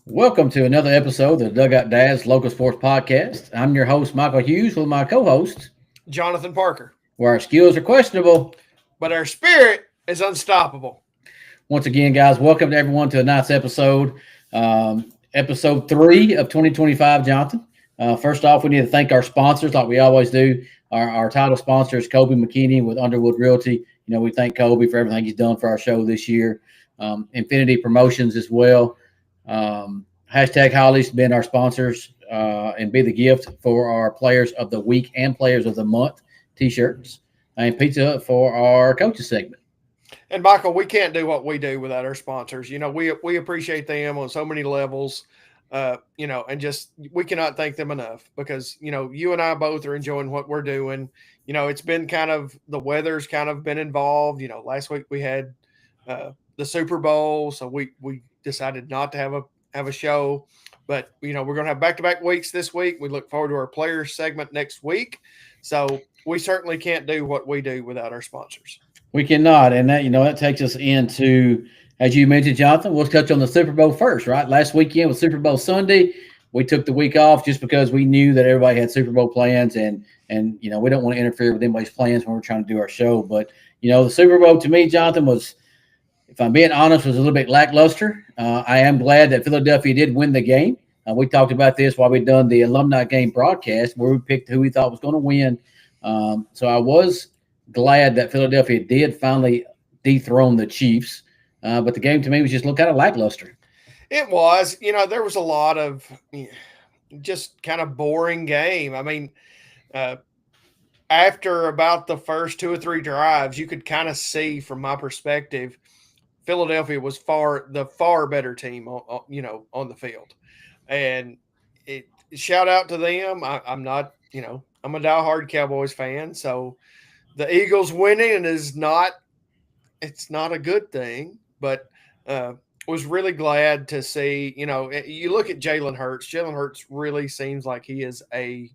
Welcome to another episode of the Dugout Dads Local Sports Podcast. I'm your host, Michael Hughes, with my co host, Jonathan Parker. where our skills are questionable. But our spirit is unstoppable. Once again, guys, welcome to everyone to a nice episode, episode 3 of 2025, Jonathan. First off, we need to thank our sponsors like we always do. Our title sponsor is Kobe McKinney with Underwood Realty. We thank Kobe for everything he's done for our show this year. Infinity Promotions as well. Hashtag Holly's been our sponsors and be the gift for our Players of the Week and Players of the Month t-shirts, and Pizza Hut for our coaches segment. And Michael, we can't do what we do without our sponsors. We appreciate them on so many levels. And just we cannot thank them enough because you and I both are enjoying what we're doing. It's been kind of the weather's kind of been involved. Last week we had the Super Bowl, so we decided not to have a show. But we're going to have back-to-back weeks this week. We look forward to our players segment next week. So we certainly can't do what we do without our sponsors. We cannot, and that takes us into, as you mentioned, Jonathan. We'll touch on the Super Bowl first, right? Last weekend was Super Bowl Sunday. We took the week off just because we knew that everybody had Super Bowl plans, and we don't want to interfere with anybody's plans when we're trying to do our show. But the Super Bowl to me, Jonathan, was, if I'm being honest, was a little bit lackluster. I am glad that Philadelphia did win the game. We talked about this while we'd done the alumni game broadcast, where we picked who we thought was going to win. So I was glad that Philadelphia did finally dethrone the Chiefs, but the game to me was just kind of lackluster. It was, there was a lot of just kind of boring game. I mean, after about the first 2 or 3 drives, you could kind of see from my perspective, Philadelphia was the far better team, on the field, and shout out to them. I'm not, I'm a diehard Cowboys fan, so the Eagles winning it's not a good thing, but was really glad to see, you look at Jalen Hurts. Jalen Hurts really seems like he is a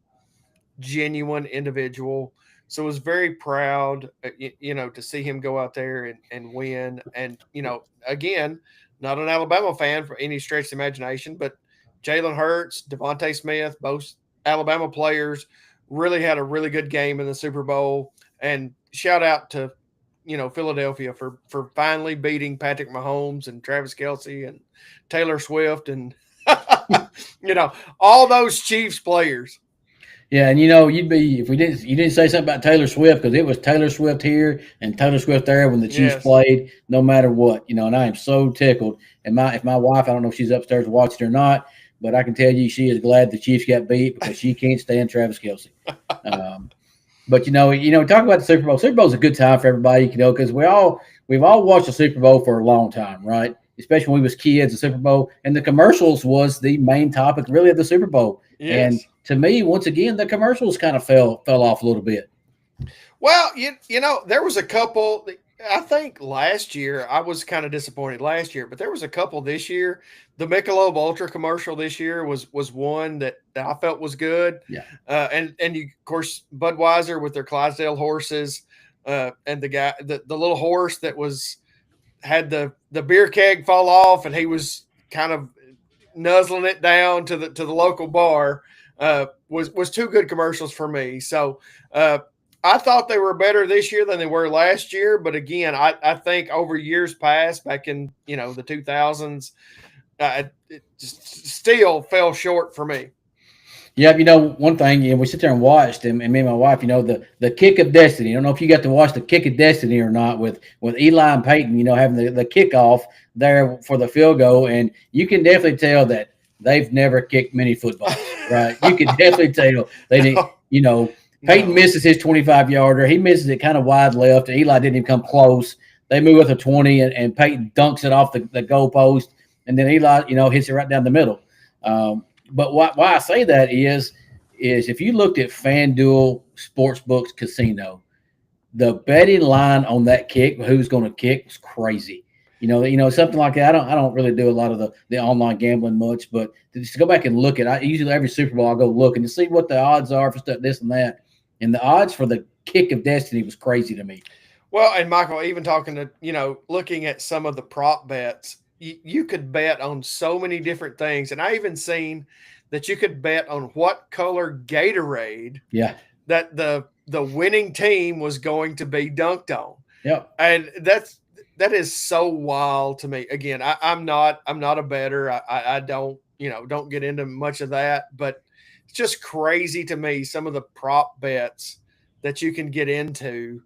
genuine individual. So I was very proud, to see him go out there and win. And, again, not an Alabama fan for any stretch of the imagination, but Jalen Hurts, Devontae Smith, both Alabama players, really had a really good game in the Super Bowl. And shout out to, Philadelphia for finally beating Patrick Mahomes and Travis Kelce and Taylor Swift and, all those Chiefs players. Yeah, and you'd be, if you didn't say something about Taylor Swift, because it was Taylor Swift here and Taylor Swift there when the Chiefs played, no matter what, and I am so tickled. And if my wife, I don't know if she's upstairs watching or not, but I can tell you she is glad the Chiefs got beat because she can't stand Travis Kelce. But talk about the Super Bowl. Super Bowl is a good time for everybody, because we've all watched the Super Bowl for a long time, right? Especially when we was kids, the Super Bowl and the commercials was the main topic really of the Super Bowl. Yes. And to me, once again, the commercials kind of fell off a little bit. Well, there was a couple. I think last year I was kind of disappointed last year, but there was a couple this year. The Michelob Ultra commercial this year was one that I felt was good. Yeah. And of course, Budweiser with their Clydesdale horses, and the guy, the little horse that had the beer keg fall off, and he was kind of nuzzling it down to the local bar. Was 2 good commercials for me. So I thought they were better this year than they were last year. But again, I think over years past, back in the 2000s, it just still fell short for me. Yeah, one thing, we sit there and watched, and me and my wife, the kick of destiny. I don't know if you got to watch the kick of destiny or not with Eli and Peyton, having the kickoff there for the field goal. And you can definitely tell that they've never kicked many footballs, right? You can definitely tell they didn't, Peyton misses his 25-yarder. He misses it kind of wide left. And Eli didn't even come close. They move with a 20, and Peyton dunks it off the goalpost. And then Eli, hits it right down the middle. But why I say that is if you looked at FanDuel Sportsbooks Casino, the betting line on that kick, who's going to kick, was crazy. Something like that. I don't really do a lot of the online gambling much, but to just go back and look at, usually every Super Bowl I'll go look and to see what the odds are for stuff, this and that. And the odds for the kick of destiny was crazy to me. Well, and Michael, even talking to, looking at some of the prop bets, you could bet on so many different things, and I even seen that you could bet on what color Gatorade Yeah. that the winning team was going to be dunked on. Yep. And that is so wild to me. Again, I'm not a bettor. I don't don't get into much of that, but it's just crazy to me some of the prop bets that you can get into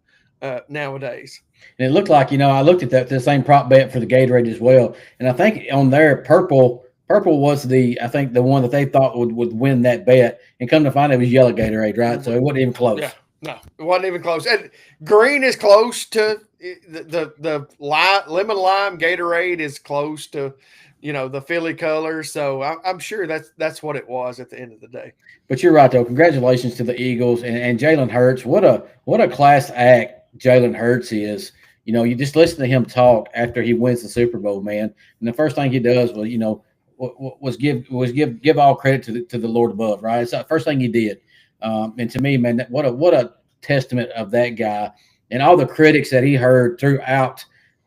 nowadays. And it looked like, I looked at the same prop bet for the Gatorade as well. And I think on there, purple was I think the one that they thought would win that bet. And come to find it was yellow Gatorade, right? So it wasn't even close. Yeah, no, it wasn't even close. And green is close to the lemon lime Gatorade is close to the Philly colors. So I'm sure that's what it was at the end of the day. But you're right though. Congratulations to the Eagles and Jalen Hurts. What a class act Jalen Hurts is. You just listen to him talk after he wins the Super Bowl, man. And the first thing he does was give all credit to the Lord above, right? It's the first thing he did. And to me, man, what a testament of that guy and all the critics that he heard throughout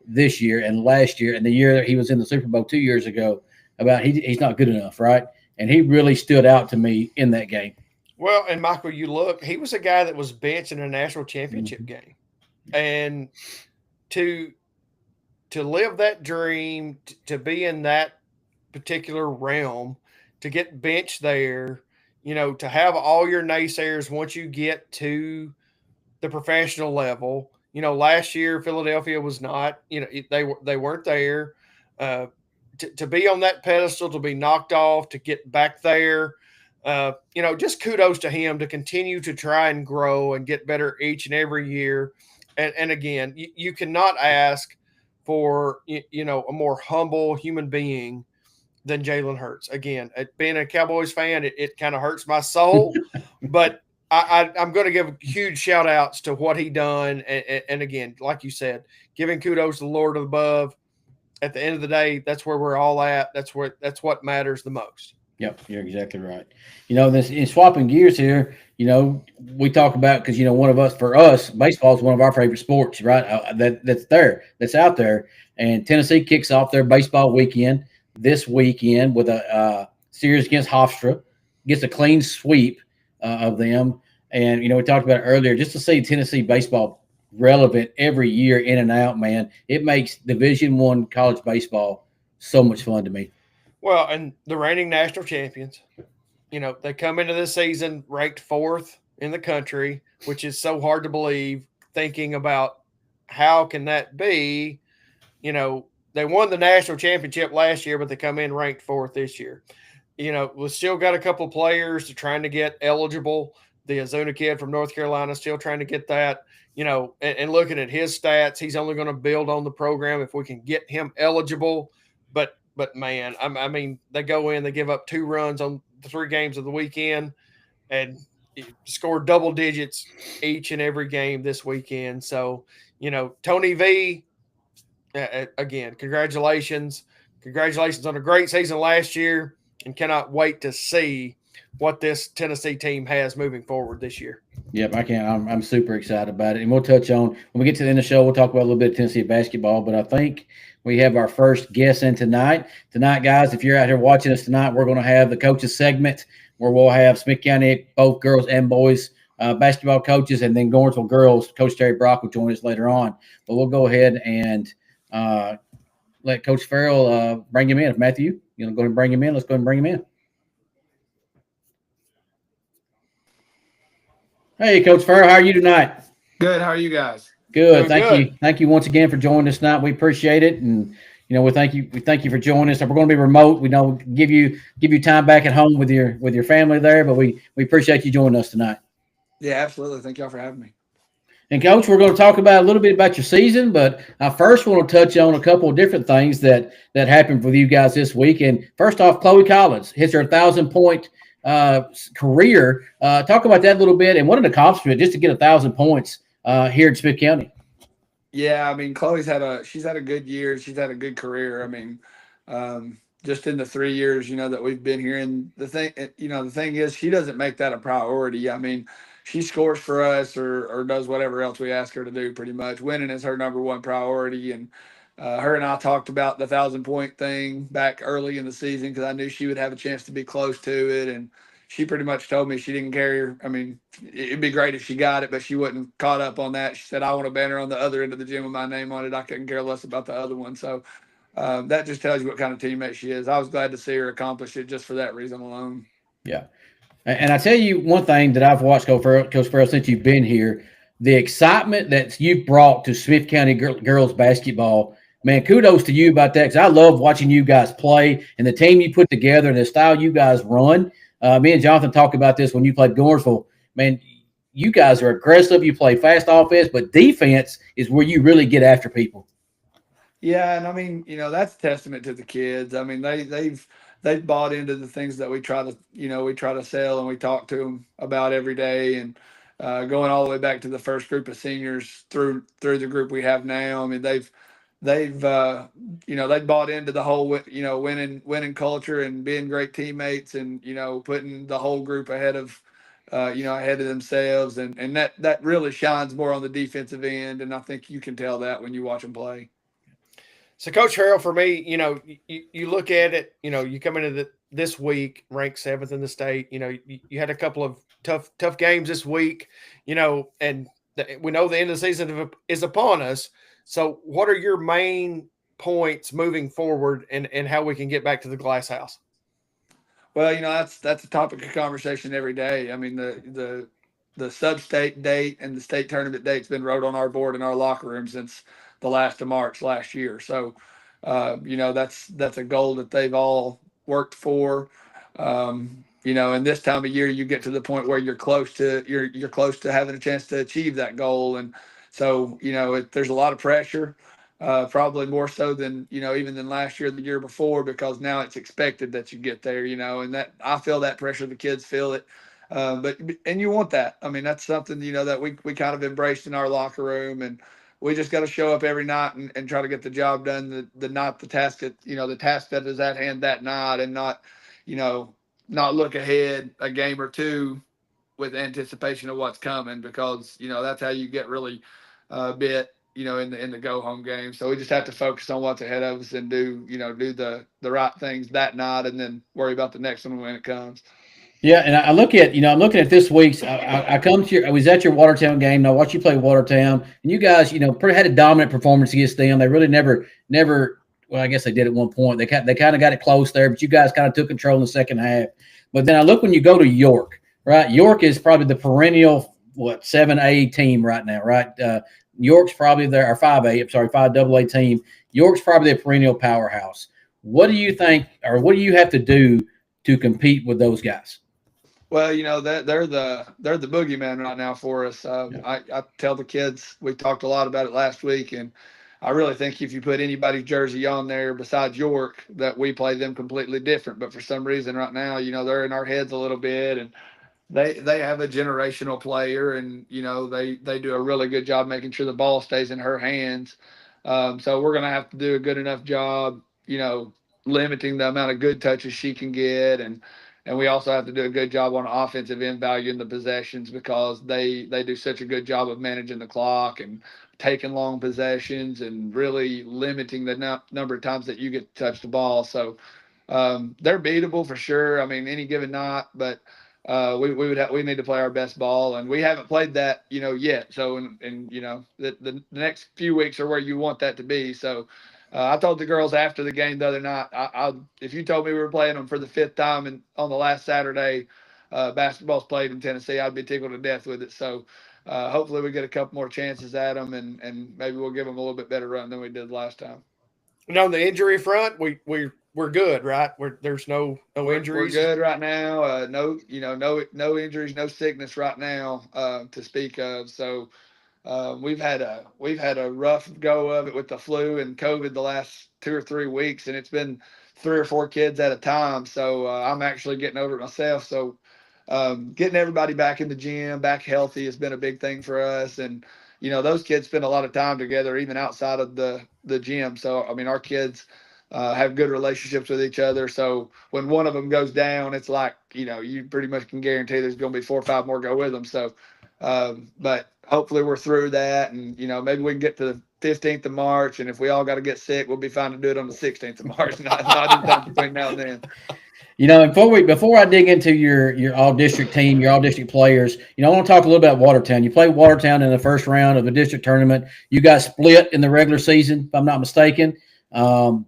this year and last year and the year that he was in the Super Bowl 2 years ago about he's not good enough, right? And he really stood out to me in that game. Well, and Michael, you look, he was a guy that was benched in a national championship game. And to live that dream, to be in that particular realm, to get benched there, to have all your naysayers once you get to the professional level. Last year Philadelphia was not, they weren't there. To be on that pedestal, to be knocked off, to get back there, just kudos to him to continue to try and grow and get better each and every year. And again, you cannot ask for a more humble human being than Jalen Hurts. Again, being a Cowboys fan, it kind of hurts my soul, but I'm going to give huge shout outs to what he done. And again, like you said, giving kudos to the Lord above. At the end of the day, that's where we're all at. That's what matters the most. Yep, you're exactly right. This in swapping gears here, we talk about because for us, baseball is one of our favorite sports, right? That's out there. And Tennessee kicks off their baseball weekend this weekend with a series against Hofstra, gets a clean sweep of them. And we talked about it earlier. Just to see Tennessee baseball relevant every year in and out, man, it makes Division I college baseball so much fun to me. Well, and the reigning national champions, they come into this season ranked 4th in the country, which is so hard to believe, thinking about how can that be. They won the national championship last year, but they come in ranked 4th this year. We've still got a couple of players trying to get eligible. The Azuna kid from North Carolina still trying to get that. And looking at his stats, he's only going to build on the program if we can get him eligible. But man, I mean, they go in, they give up 2 runs on the 3 games of the weekend and score double digits each and every game this weekend. So, Tony V, again, congratulations. Congratulations on a great season last year, and cannot wait to see what this Tennessee team has moving forward this year. Yep, I can. I'm super excited about it. And we'll touch on, when we get to the end of the show, we'll talk about a little bit of Tennessee basketball. But I think we have our first guest in tonight. Tonight, guys, if you're out here watching us tonight, we're going to have the coaches segment where we'll have Smith County, both girls and boys, basketball coaches, and then Gordonsville girls. Coach Terry Brock will join us later on. But we'll go ahead and let Coach Farrell bring him in. If Matthew, go ahead and bring him in. Let's go ahead and bring him in. Hey, Coach Farrell, how are you tonight? Good. How are you guys? Good. Thank you. Thank you once again for joining us tonight. We appreciate it, and we thank you. We thank you for joining us. We're going to be remote. We know give you time back at home with your family there, but we appreciate you joining us tonight. Yeah, absolutely. Thank y'all for having me. And Coach, we're going to talk about a little bit about your season, but I first want to touch on a couple of different things that happened for you guys this week. And first off, Chloe Collins hits her 1,000-point career. Talk about that a little bit, and what an accomplishment just to get 1,000 points here in Smith County. Yeah, I mean, Chloe's had a good year. She's had a good career. I mean, just in the 3 years, that we've been here. And the thing is, she doesn't make that a priority. I mean, she scores for us or does whatever else we ask her to do. Pretty much winning is her number one priority. And Her and I talked about the 1,000-point thing back early in the season because I knew she would have a chance to be close to it, and she pretty much told me she didn't care. I mean, it'd be great if she got it, but she wasn't caught up on that. She said, "I want a banner on the other end of the gym with my name on it. I couldn't care less about the other one." So that just tells you what kind of teammate she is. I was glad to see her accomplish it just for that reason alone. Yeah. And I tell you one thing that I've watched Coach Farrell since you've been here, the excitement that you've brought to Smith County girls basketball, man, kudos to you about that because I love watching you guys play and the team you put together and the style you guys run. Me and Jonathan talked about this when you played Gornsville. Man, you guys are aggressive. You play fast offense, but defense is where you really get after people. Yeah, and I mean, that's a testament to the kids. I mean, they've bought into the things that we try to sell and we talk to them about every day, and going all the way back to the first group of seniors through the group we have now. I mean, they've bought into the whole winning culture and being great teammates, and putting the whole group ahead of themselves, and that really shines more on the defensive end, and I think you can tell that when you watch them play. So, Coach Farrell, for me, you look at it, you come into this week ranked 7th in the state. You had a couple of tough games this week, and we know the end of the season is upon us. So, what are your main points moving forward, and how we can get back to the glass house? Well, that's a topic of conversation every day. I mean, the sub-state date and the state tournament date's been wrote on our board in our locker room since the last of March last year. So, that's a goal that they've all worked for. And this time of year, you get to the point where you're close to having a chance to achieve that goal, and so there's a lot of pressure. Probably more so than even than last year, the year before, because now it's expected that you get there. And that I feel that pressure. The kids feel it, but you want that. I mean, that's something that we kind of embraced in our locker room, and we just got to show up every night and try to get the job done. The task that is at hand that night, and not look ahead a game or two with anticipation of what's coming, because that's how you get really bit in the go home game. So we just have to focus on what's ahead of us and do the right things that night, and then worry about the next one when it comes. Yeah, and I'm looking at this week's. I come to I was at your Watertown game, and I watched you play Watertown, and you guys, pretty had a dominant performance against them. They really never. Well, I guess they did at one point. They kind of got it close there, but you guys kind of took control in the second half. But then I look when you go to York, right? York is probably the perennial 7A team right now, right? York's probably their 5A. I'm sorry, 5AA team. York's probably a perennial powerhouse. What do you think, or what do you have to do to compete with those guys? Well, they're the boogeyman right now for us. I tell the kids, we talked a lot about it last week, and I really think if you put anybody's jersey on there besides York, that we play them completely different. But for some reason right now, they're in our heads a little bit, and they have a generational player, and they do a really good job making sure the ball stays in her hands. So we're gonna have to do a good enough job, limiting the amount of good touches she can get, and we also have to do a good job on offensive end value in the possessions, because they do such a good job of managing the clock and taking long possessions and really limiting the number of times that you get to touch the ball. So they're beatable for sure. I mean, any given night, but we need to play our best ball, and we haven't played that yet. So and the next few weeks are where you want that to be. So I told the girls after the game the other night, if you told me we were playing them for the 5th time and on the last Saturday basketball's played in Tennessee, I'd be tickled to death with it. So hopefully we get a couple more chances at them, and maybe we'll give them a little bit better run than we did last time. And on the injury front, we're good, right? There's no injuries. We're good right now. No injuries, no sickness right now to speak of. So we've had a rough go of it with the flu and COVID the last 2 or 3 weeks, and it's been 3 or 4 kids at a time. So I'm actually getting over it myself. So getting everybody back in the gym, back healthy, has been a big thing for us. And those kids spend a lot of time together, even outside of the gym. So I mean, our kids have good relationships with each other. So when one of them goes down, it's like you pretty much can guarantee there's going to be 4 or 5 more go with them. So But hopefully we're through that, and maybe we can get to the 15th of March, and if we all got to get sick, we'll be fine to do it on the 16th of March, not in time between now and then. Before I dig into your all district team, your all district players, I want to talk a little about Watertown. You played Watertown in the first round of the district tournament. You guys split in the regular season, if I'm not mistaken. Going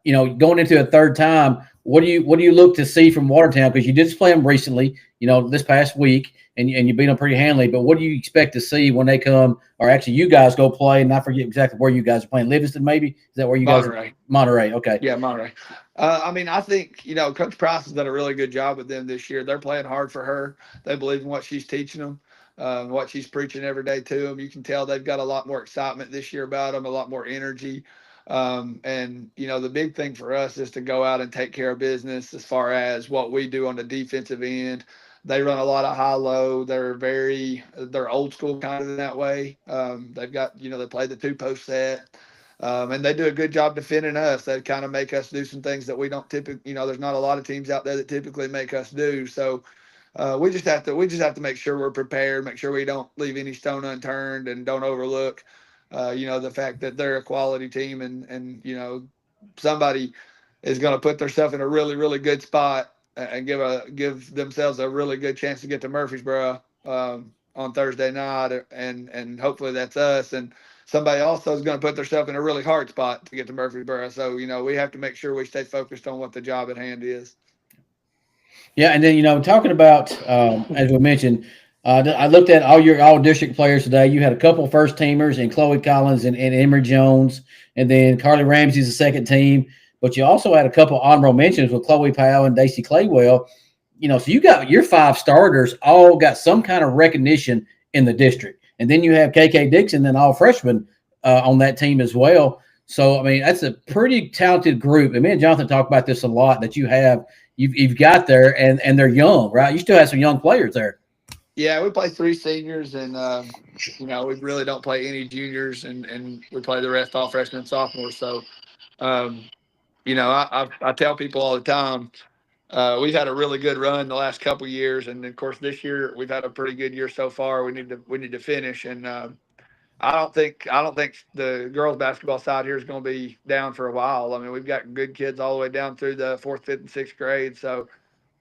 into a third time, what do you look to see from Watertown? Because you did just play them recently, this past week, and you beat them pretty handily. But what do you expect to see when they come, or actually you guys go play? And I forget exactly where you guys are playing. Livingston, maybe? Is that where you guys are? Monterey. Okay. Yeah, Monterey. I think, Coach Price has done a really good job with them this year. They're playing hard for her. They believe in what she's teaching them, what she's preaching every day to them. You can tell they've got a lot more excitement this year about them, a lot more energy. And the big thing for us is to go out and take care of business as far as what we do on the defensive end. They run a lot of high-low. They're old school kind of in that way. They've got, they play the 2-post set. And they do a good job defending us. They kind of make us do some things that we don't typically, there's not a lot of teams out there that typically make us do. So we just have to make sure we're prepared, make sure we don't leave any stone unturned, and don't overlook, the fact that they're a quality team, and somebody is going to put themselves in a really, really good spot and give themselves a really good chance to get to Murfreesboro on Thursday night, and hopefully that's us. And somebody also is going to put themselves in a really hard spot to get to Murfreesboro. So, we have to make sure we stay focused on what the job at hand is. Yeah, and then, talking about, as we mentioned, I looked at all your all-district players today. You had a couple of first-teamers in Chloe Collins and Emery Jones, and then Carly Ramsey's the second team. But you also had a couple of honorable mentions with Chloe Powell and Daisy Claywell. So you got your 5 starters all got some kind of recognition in the district. And then you have KK Dixon and all freshmen on that team as well. So, that's a pretty talented group. And me and Jonathan talk about this a lot, that you've got there, and they're young, right? You still have some young players there. Yeah, we play 3 seniors, and we really don't play any juniors, and we play the rest all freshmen and sophomores. So, I tell people all the time, we've had a really good run the last couple of years, and of course this year we've had a pretty good year so far. We need to finish, and I don't think the girls basketball side here is going to be down for a while. We've got good kids all the way down through the 4th, 5th, and 6th grade, so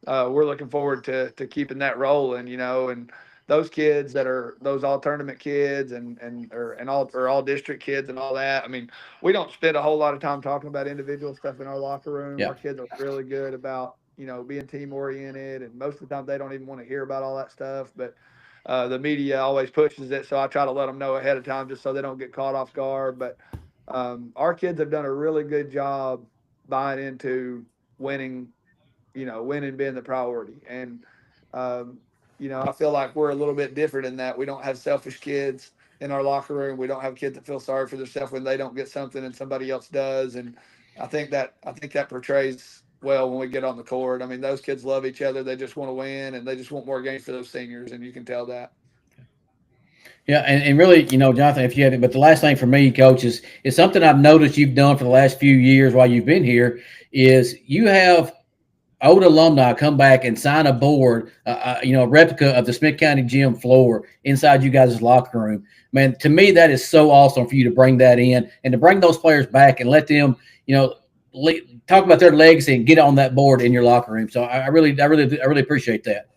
we're looking forward to keeping that rolling, and those kids that are those all tournament kids and all district kids and all that. We don't spend a whole lot of time talking about individual stuff in our locker room. Yeah. Our kids are really good about, being team oriented, and most of the time they don't even want to hear about all that stuff. But the media always pushes it, so I try to let them know ahead of time just so they don't get caught off guard. But our kids have done a really good job buying into winning being the priority. And, I feel like we're a little bit different in that we don't have selfish kids in our locker room. We don't have kids that feel sorry for themselves when they don't get something and somebody else does. And I think that portrays well when we get on the court. Those kids love each other. They just want to win, and they just want more games for those seniors. And you can tell that. Yeah, and really, Jonathan, if you had it, but the last thing for me, Coach, is something I've noticed you've done for the last few years while you've been here, is you have old alumni come back and sign a board, a replica of the Smith County gym floor inside you guys' locker room. Man, to me, that is so awesome for you to bring that in and to bring those players back and let them, talk about their legacy and get on that board in your locker room. So I really appreciate that.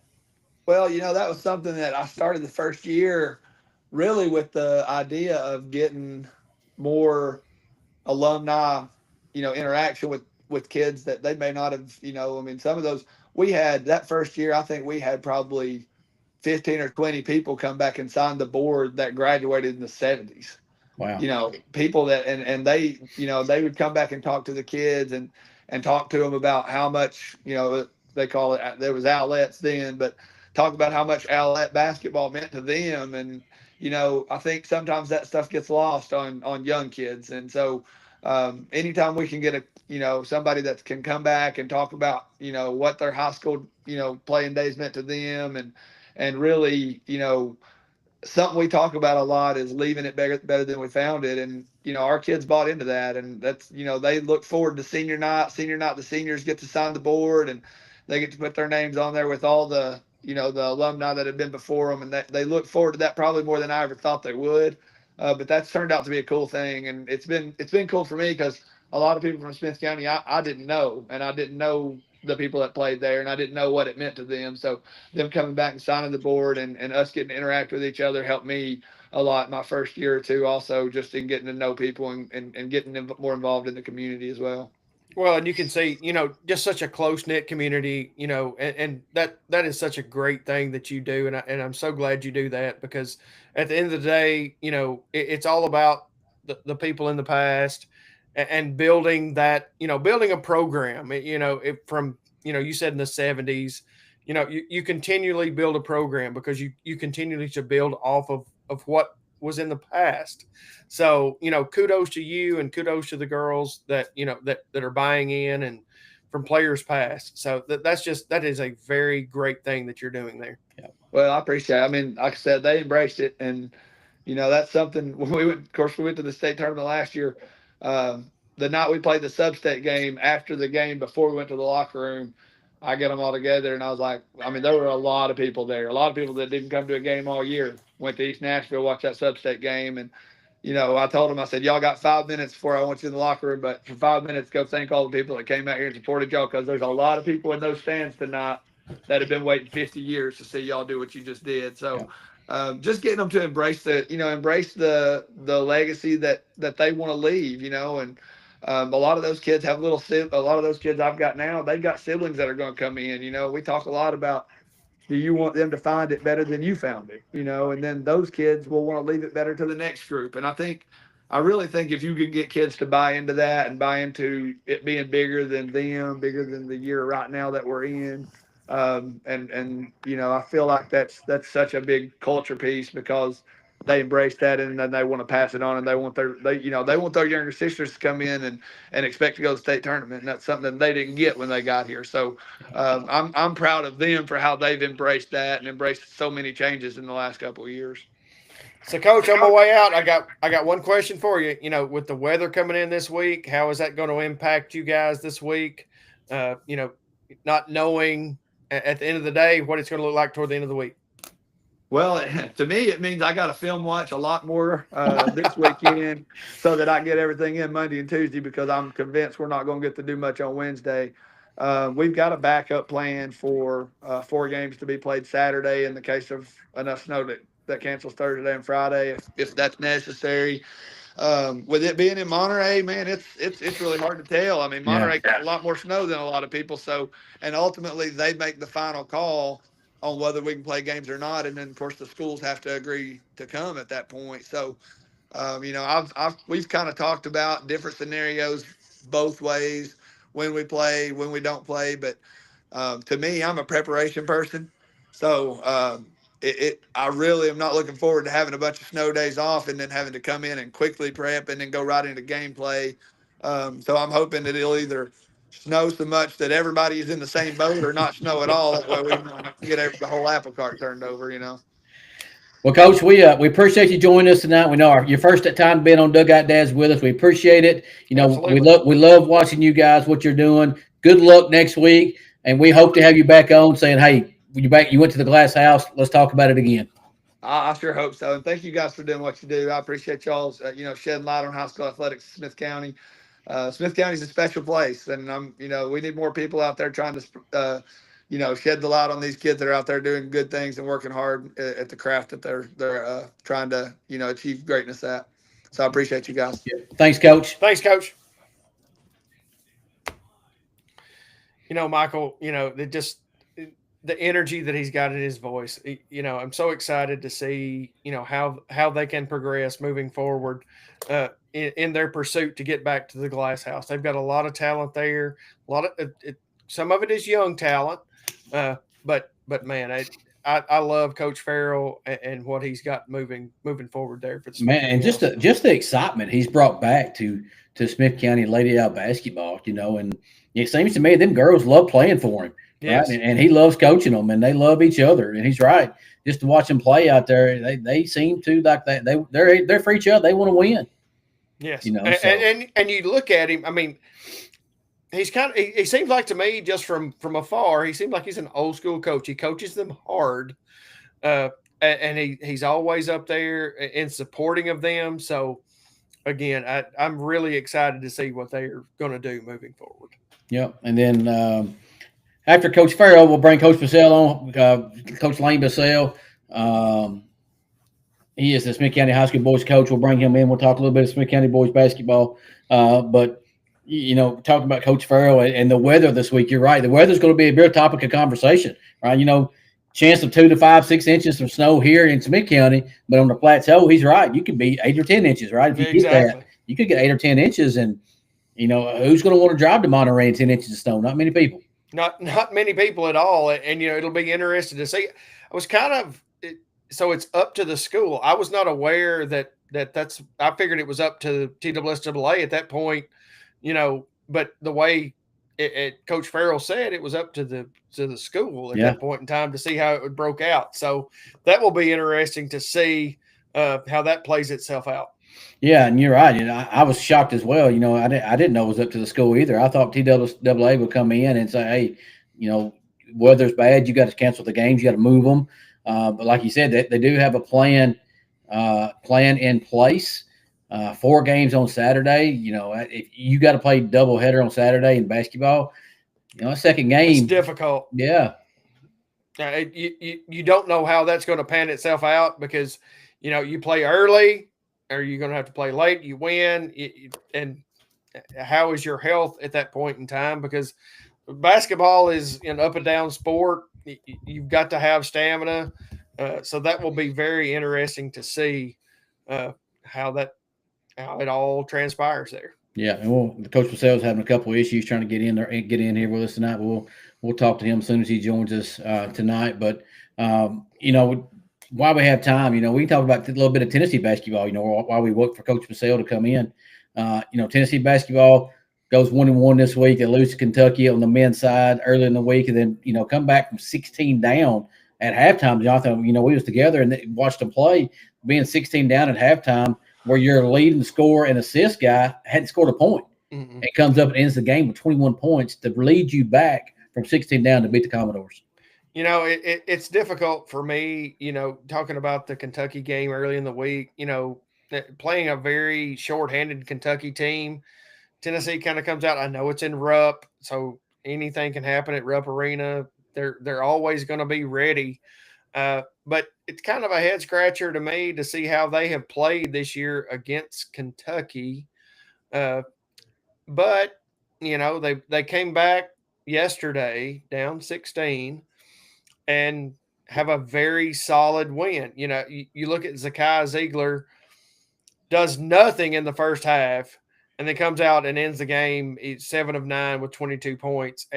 Well, that was something that I started the first year really with the idea of getting more alumni, interaction with kids that they may not have, some of those we had that first year. I think we had probably 15 or 20 people come back and sign the board that graduated in the 70s. Wow. People that, and they, they would come back and talk to the kids and talk to them about how much, they call it, there was outlets then, but talk about how much outlet basketball meant to them. And, I think sometimes that stuff gets lost on young kids. And so, anytime we can get somebody that can come back and talk about, what their high school, playing days meant to them, and really, something we talk about a lot is leaving it better than we found it. And, our kids bought into that, and that's, they look forward to senior night. The seniors get to sign the board, and they get to put their names on there with all the the alumni that had been before them, and that they look forward to that probably more than I ever thought they would. But that's turned out to be a cool thing, and it's been cool for me because a lot of people from Smith County I didn't know, and I didn't know the people that played there, and I didn't know what it meant to them. So them coming back and signing the board and us getting to interact with each other helped me a lot my first year or two, also just in getting to know people and getting them more involved in the community as well. Well, and you can see, just such a close knit community, and that is such a great thing that you do, and I'm so glad you do that, because at the end of the day, it's all about the people in the past, and building that, building a program, from you said in the 70s, you continually build a program because you continually to build off of what was in the past. So, kudos to you and kudos to the girls that, that are buying in and from players past. So that is a very great thing that you're doing there. Yeah. Well, I appreciate it. I mean, like I said, they embraced it. And, that's something when we went to the state tournament last year. The night we played the sub-state game, after the game, before we went to the locker room, I get them all together, and I was like, I mean, there were a lot of people there. A lot of people that didn't come to a game all year went to East Nashville, watch that sub-state game. And, I told them, I said, y'all got 5 minutes before I want you in the locker room, but for 5 minutes, go thank all the people that came out here and supported y'all, because there's a lot of people in those stands tonight that have been waiting 50 years to see y'all do what you just did. So just getting them to embrace the legacy that they want to leave, and a lot of those kids have a lot of those kids I've got now, they've got siblings that are going to come in. We talk a lot about, do you want them to find it better than you found it, and then those kids will want to leave it better to the next group. And I really think if you can get kids to buy into that and buy into it being bigger than them, bigger than the year right now that we're in, I feel like that's such a big culture piece, because they embrace that, and then they want to pass it on, and they want their younger sisters to come in and expect to go to the state tournament. And that's something they didn't get when they got here. So I'm proud of them for how they've embraced that and embraced so many changes in the last couple of years. So, Coach, on my way out, I got one question for you. With the weather coming in this week, how is that going to impact you guys this week? Not knowing at the end of the day what it's going to look like toward the end of the week. Well, to me, it means I got to film watch a lot more this weekend so that I can get everything in Monday and Tuesday, because I'm convinced we're not going to get to do much on Wednesday. We've got a backup plan for 4 games to be played Saturday in the case of enough snow that cancels Thursday and Friday, if that's necessary. With it being in Monterey, man, it's really hard to tell. I mean, Monterey got a lot more snow than a lot of people. So, and ultimately they make the final call on whether we can play games or not. And then of course the schools have to agree to come at that point. So, we've kind of talked about different scenarios both ways, when we play, when we don't play. But to me, I'm a preparation person. So I really am not looking forward to having a bunch of snow days off and then having to come in and quickly prep and then go right into gameplay. So I'm hoping that it'll either snow so much that everybody is in the same boat, or not snow at all. That way we can get the whole apple cart turned over, Well, Coach, we appreciate you joining us tonight. We know your first time being on Dugout Dads with us. We appreciate it. Absolutely. we love watching you guys, what you're doing. Good luck next week, and we hope to have you back on saying, hey, you went to the Glass House. Let's talk about it again. I sure hope so. And thank you guys for doing what you do. I appreciate y'all's, shedding light on high school athletics in Smith County. Smith County is a special place, and we need more people out there trying to, shed the light on these kids that are out there doing good things and working hard at the craft that they're trying to, achieve greatness at. So I appreciate you guys. Yeah. Thanks, Coach. Thanks, Coach. Michael, the energy that he's got in his voice, I'm so excited to see, how they can progress moving forward in their pursuit to get back to the Glass House. They've got a lot of talent there. Some of it is young talent, but man, I love Coach Farrell and what he's got moving forward there for the man, and just the excitement he's brought back to Smith County Lady Owl basketball, and it seems to me them girls love playing for him. Yes. Right? And he loves coaching them, and they love each other. And he's right. Just to watch them play out there, they seem to like that. They're for each other. They want to win. Yes. And you look at him. I mean, he's kind of he seems like to me just from afar, he seems like he's an old school coach. He coaches them hard, and he's always up there in supporting of them. So again, I'm really excited to see what they're going to do moving forward. Yep. And then after Coach Farrell, we'll bring Coach Bassell on, Coach Lane Bassell. He is the Smith County High School boys coach. We'll bring him in. We'll talk a little bit of Smith County boys basketball. But, talking about Coach Farrell and the weather this week, you're right. The weather's going to be a real topic of conversation, right? Chance of 2 to 5, 6 inches of snow here in Smith County, but on the plateau, he's right. You could be 8 or 10 inches, right? If you get that, you could get 8 or 10 inches, and who's going to want to drive to Monterey in 10 inches of snow? Not many people. Not many people at all, and it'll be interesting to see. I was kind of so it's up to the school. I was not aware that's. I figured it was up to TSSAA at that point, But the way Coach Farrell said, it was up to the school at that point in time to see how it would broke out. So that will be interesting to see how that plays itself out. Yeah, and you're right. I was shocked as well. I didn't know it was up to the school either. I thought TSSAA would come in and say, hey, weather's bad. You got to cancel the games. You got to move them. But like you said, they do have a plan in place. 4 games on Saturday. If you got to play doubleheader on Saturday in basketball, a second game. It's difficult. Yeah. You don't know how that's going to pan itself out because, you play early. Are you going to have to play late? You win. And how is your health at that point in time? Because basketball is an up and down sport. You've got to have stamina. So that will be very interesting to see how it all transpires there. Yeah, and Coach Bassell is having a couple of issues trying to get in there and get in here with us tonight. We'll talk to him as soon as he joins us tonight. But while we have time, we can talk about a little bit of Tennessee basketball. While we wait for Coach Bassell to come in, Tennessee basketball goes 1-1 this week. They lose to Kentucky on the men's side early in the week, and then come back from 16 down at halftime. Jonathan, we was together and watched them play, being 16 down at halftime, where your leading scorer and assist guy hadn't scored a point. Mm-hmm. It comes up and ends the game with 21 points to lead you back from 16 down to beat the Commodores. It's difficult for me, talking about the Kentucky game early in the week, playing a very shorthanded Kentucky team. Tennessee kind of comes out. I know it's in Rupp, so anything can happen at Rupp Arena. They're always going to be ready. But it's kind of a head scratcher to me to see how they have played this year against Kentucky. But they came back yesterday down 16 and have a very solid win. You look at Zakai Ziegler, does nothing in the first half, and then comes out and ends the game 7 of 9 with 22 points.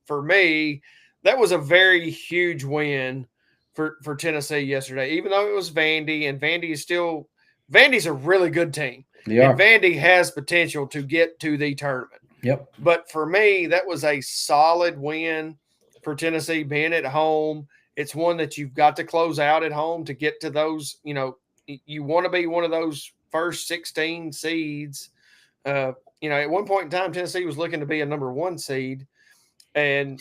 For me, that was a very huge win for Tennessee yesterday, even though it was Vandy, and Vandy's a really good team. And Vandy has potential to get to the tournament. Yep. But for me, that was a solid win for Tennessee being at home. It's one that you've got to close out at home to get to those, you want to be one of those first 16 seeds. At one point in time, Tennessee was looking to be a number 1 seed, and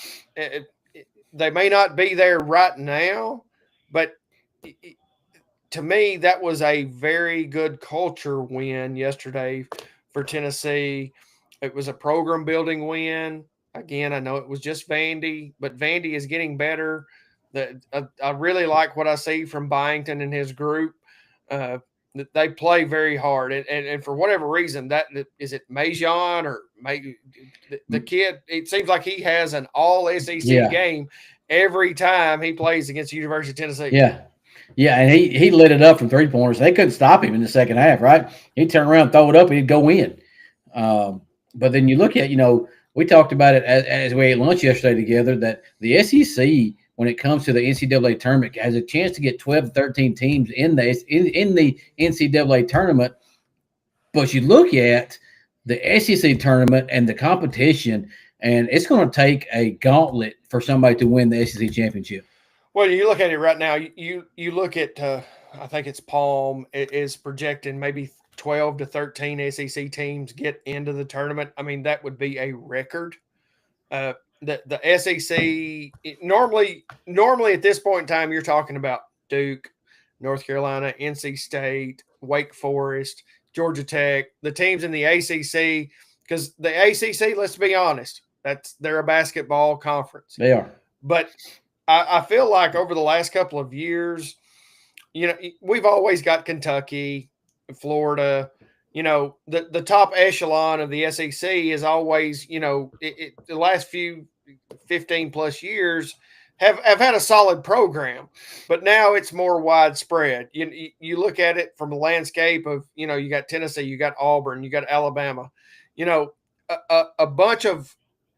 they may not be there right now, but to me, that was a very good culture win yesterday for Tennessee. It was a program building win. Again, I know it was just Vandy, but Vandy is getting better. I really like what I see from Byington and his group. They play very hard, and for whatever reason, that is it Majon or the kid. It seems like he has an all SEC game every time he plays against the University of Tennessee. Yeah, and he lit it up from 3-pointers. They couldn't stop him in the second half, right? He'd turn around, throw it up, and he'd go in. But then you look at, we talked about it as we ate lunch yesterday together, that the SEC, when it comes to the NCAA tournament, has a chance to get 12 to 13 teams in the NCAA tournament. But you look at the SEC tournament and the competition, and it's going to take a gauntlet for somebody to win the SEC championship. Well, you look at it right now. You look at I think it's Palm is projecting maybe 12 to 13 SEC teams get into the tournament, I mean, that would be a record. The SEC normally at this point in time, you're talking about Duke, North Carolina, NC State, Wake Forest, Georgia Tech, the teams in the ACC, because the ACC, let's be honest, they're a basketball conference. They are. But I feel like over the last couple of years, we've always got Kentucky, Florida. The top echelon of the SEC is always, the last few 15 plus years have had a solid program, but now it's more widespread. You look at it from a landscape of, you got Tennessee, you got Auburn, you got Alabama, a bunch of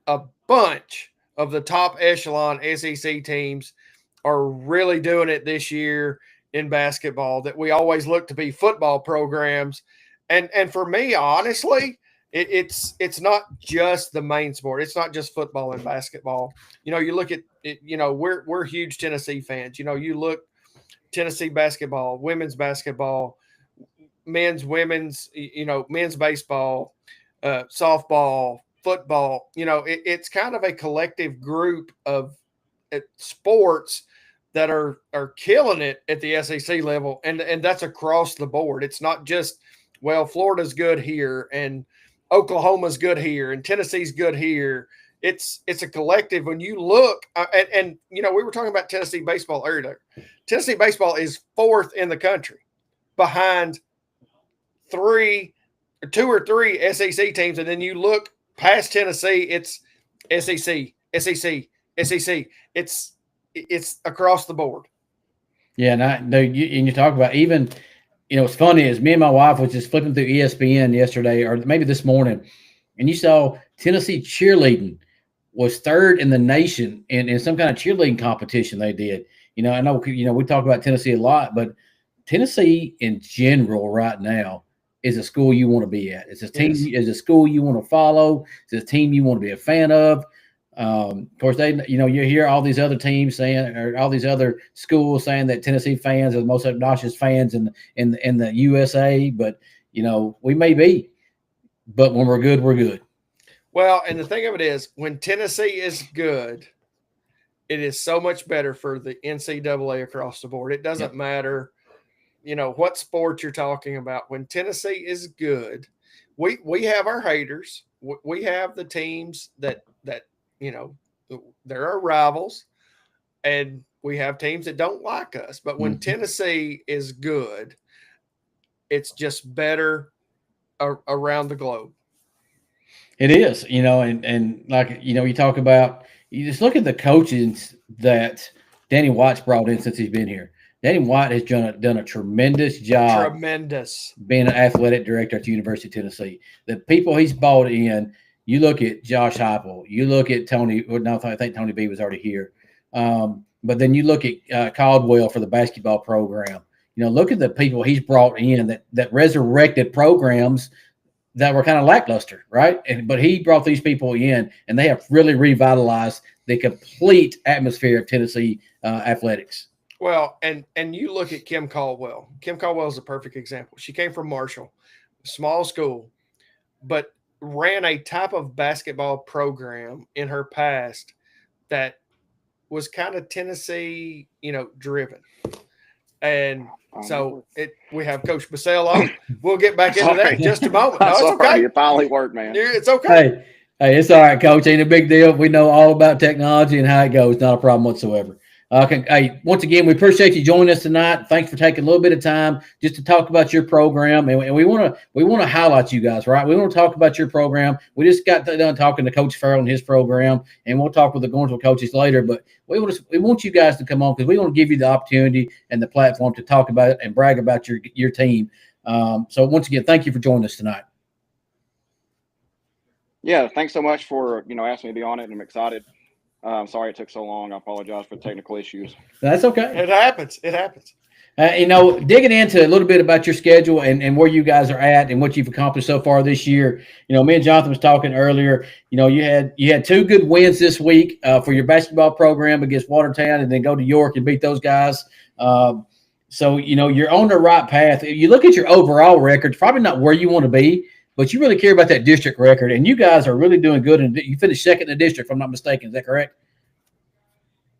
the top echelon SEC teams are really doing it this year in basketball that we always look to be football programs. And for me, honestly, it's not just the main sport. It's not just football and basketball. You look at it, we're huge Tennessee fans. You look Tennessee basketball, women's basketball, men's, women's, men's baseball, softball, football. It's kind of a collective group of sports that are killing it at the SEC level, and that's across the board. It's not just, well, Florida's good here and Oklahoma's good here and Tennessee's good here. It's a collective. When you look, and we were talking about Tennessee baseball earlier. Tennessee baseball is 4th in the country, behind 2 or 3 SEC teams, and then you look past Tennessee, it's SEC. It's across the board. Yeah, and you talk about even, what's funny is me and my wife was just flipping through ESPN yesterday, or maybe this morning, and you saw Tennessee cheerleading was 3rd in the nation in some kind of cheerleading competition they did. I know, we talk about Tennessee a lot, but Tennessee in general right now is a school you want to be at. It's a team, is a school you want to follow. It's a team you want to be a fan of. Of course, you hear all these other teams saying, or all these other schools saying that Tennessee fans are the most obnoxious fans in the USA. But we may be, but when we're good, we're good. Well, and the thing of it is, when Tennessee is good, it is so much better for the NCAA across the board. It doesn't matter, what sport you're talking about. When Tennessee is good, we have our haters. We have the teams that there are rivals, and we have teams that don't like us. But when Tennessee is good, it's just better around the globe. It is, and like, you talk about, you just look at the coaches that Danny White's brought in since he's been here. Danny White has done a tremendous job. Being an athletic director at the University of Tennessee. The people he's brought in, you look at Josh Heupel, you look at Tony. No, I think Tony B was already here. But then you look at Caldwell for the basketball program. Look at the people he's brought in that resurrected programs that were kind of lackluster, right? But he brought these people in, and they have really revitalized the complete atmosphere of Tennessee athletics. Well, and you look at Kim Caldwell. Kim Caldwell is a perfect example. She came from Marshall, small school, but ran a type of basketball program in her past that was kind of Tennessee, driven. And so we have Coach Basell on. We'll get back into that in just a moment. No, it's okay. It finally worked, man. It's okay. Hey, it's all right, Coach. Ain't a big deal. We know all about technology and how it goes. Not a problem whatsoever. Hey, once again, we appreciate you joining us tonight. Thanks for taking a little bit of time just to talk about your program, and we want to highlight you guys, right? We want to talk about your program. We just got done talking to Coach Farrell and his program, and we'll talk with the Gordonsville coaches later. But we want you guys to come on because we want to give you the opportunity and the platform to talk about it and brag about your team. So once again, thank you for joining us tonight. Yeah, thanks so much for asking me to be on it, and I'm excited. Sorry it took so long. I apologize for the technical issues. That's okay. It happens. Digging into a little bit about your schedule and where you guys are at and what you've accomplished so far this year. Me and Jonathan was talking earlier. You had 2 good wins this week for your basketball program against Watertown, and then go to York and beat those guys. So, you're on the right path. If you look at your overall record, it's probably not where you want to be, but you really care about that district record. And you guys are really doing good. And you finished second in the district, if I'm not mistaken. Is that correct?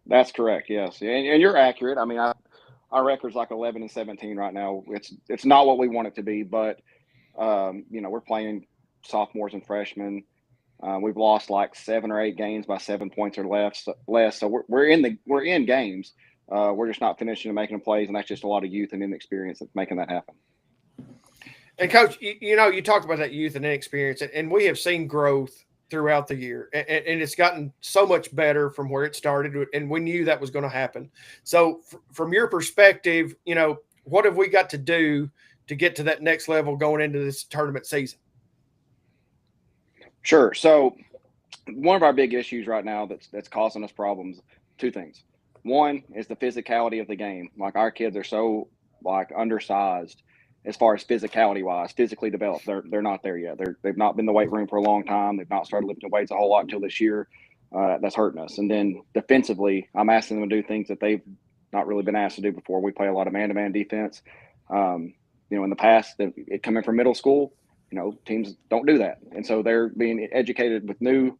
That's correct. Yes, and you're accurate. I mean, our record's like 11-17 right now. It's not what we want it to be, but we're playing sophomores and freshmen. We've lost like 7 or 8 games by 7 points or less. So we're in games. We're just not finishing and making plays, and that's just a lot of youth and inexperience that's making that happen. And Coach, you talked about that youth and inexperience, and we have seen growth throughout the year, and it's gotten so much better from where it started, and we knew that was going to happen. So from your perspective, what have we got to do to get to that next level going into this tournament season? Sure. So one of our big issues right now that's causing us problems, 2 things. One is the physicality of the game. Like, our kids are so undersized as far as physicality wise, physically developed. They're not there yet. They've not been in the weight room for a long time. They've not started lifting weights a whole lot until this year. That's hurting us. And then defensively, I'm asking them to do things that they've not really been asked to do before. We play a lot of man-to-man defense. In the past, it coming from middle school, teams don't do that. And so they're being educated with new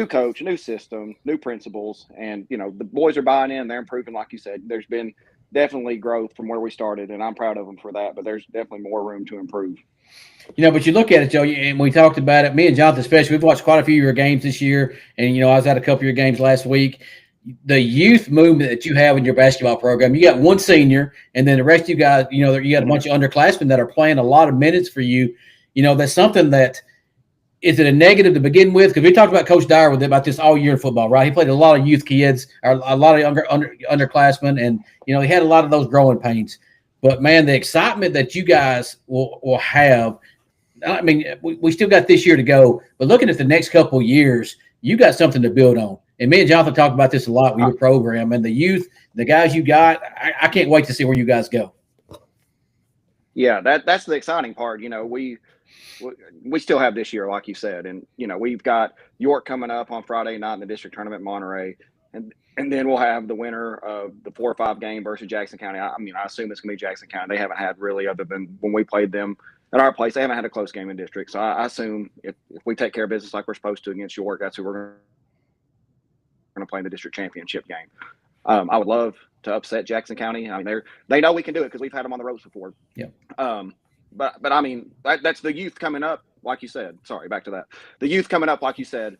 coach, new system, new principles. And, the boys are buying in. They're improving. Like you said, there's been definitely growth from where we started, and I'm proud of them for that. But there's definitely more room to improve. But you look at it, Joe, and we talked about it. Me and Jonathan, especially, we've watched quite a few of your games this year. And, I was at a couple of your games last week. The youth movement that you have in your basketball program, you got one senior, and then the rest of you guys, you got a bunch of underclassmen that are playing a lot of minutes for you. That's something that – is it a negative to begin with? Because we talked about Coach Dyer about this all year in football, right? He played a lot of youth kids, or a lot of underclassmen, and he had a lot of those growing pains. But man, the excitement that you guys will have. I mean, we still got this year to go, but looking at the next couple of years, you got something to build on. And me and Jonathan talked about this a lot with your program and the youth, the guys you got. I can't wait to see where you guys go. Yeah, that's the exciting part. We still have this year, like you said, and we've got York coming up on Friday night in the district tournament in Monterey, and then we'll have the winner of the 4 or 5 game versus Jackson County. I assume it's gonna be Jackson County. They haven't had really, other than when we played them at our place, they haven't had a close game in district. So I assume if we take care of business like we're supposed to against York, that's who we're going to play in the district championship game. I would love to upset Jackson County. I mean, they know we can do it because we've had them on the ropes before. Yeah. But I mean, that's the youth coming up, like you said. Sorry, back to that. The youth coming up, like you said,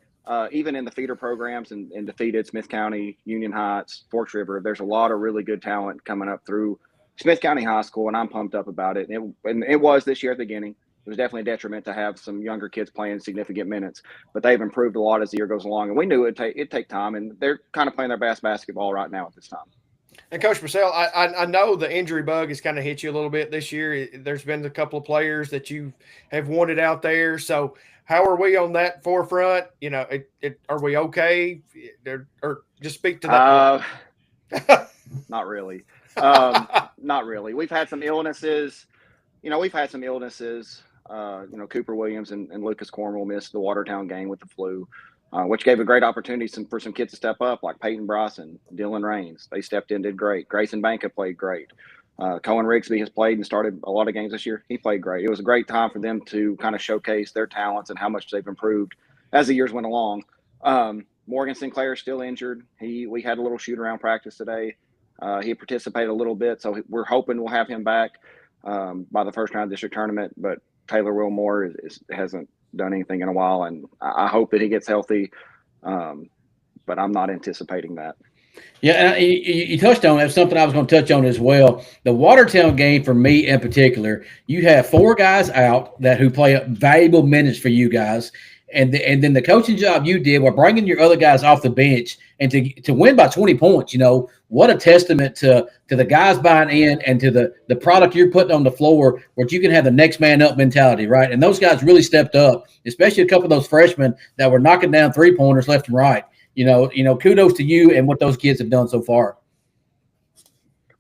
even in the feeder programs and defeated Smith County, Union Heights, Forks River, there's a lot of really good talent coming up through Smith County High School, and I'm pumped up about it. And it was this year at the beginning. It was definitely a detriment to have some younger kids playing significant minutes, but they've improved a lot as the year goes along. And we knew it'd take time, and they're kind of playing their best basketball right now at this time. And Coach Purcell, I know the injury bug has kind of hit you a little bit this year. There's been a couple of players that you have wanted out there. So how are we on that forefront? Are we okay? Or just speak to that. Not really. Not really. We've had some illnesses. Cooper Williams and Lucas Cornwell missed the Watertown game with the flu. Which gave a great opportunity for some kids to step up, like Peyton Bryson, Dylan Raines. They stepped in, did great. Grayson Banka played great. Cohen Rigsby has played and started a lot of games this year. He played great. It was a great time for them to kind of showcase their talents and how much they've improved as the years went along. Morgan Sinclair is still injured. We had a little shoot-around practice today. He participated a little bit, so we're hoping we'll have him back by the first round of district tournament. But Taylor Wilmore hasn't done anything in a while, and I hope that he gets healthy, but I'm not anticipating that. Yeah, and you touched on that. Something I was going to touch on as well. The Watertown game, for me in particular, you have 4 guys out who play valuable minutes for you guys, and then the coaching job you did were bringing your other guys off the bench and to win by 20 points. What a testament to the guys buying in and to the product you're putting on the floor, where you can have the next man up mentality, right? And those guys really stepped up, especially a couple of those freshmen that were knocking down 3-pointers left and right. Kudos to you and what those kids have done so far.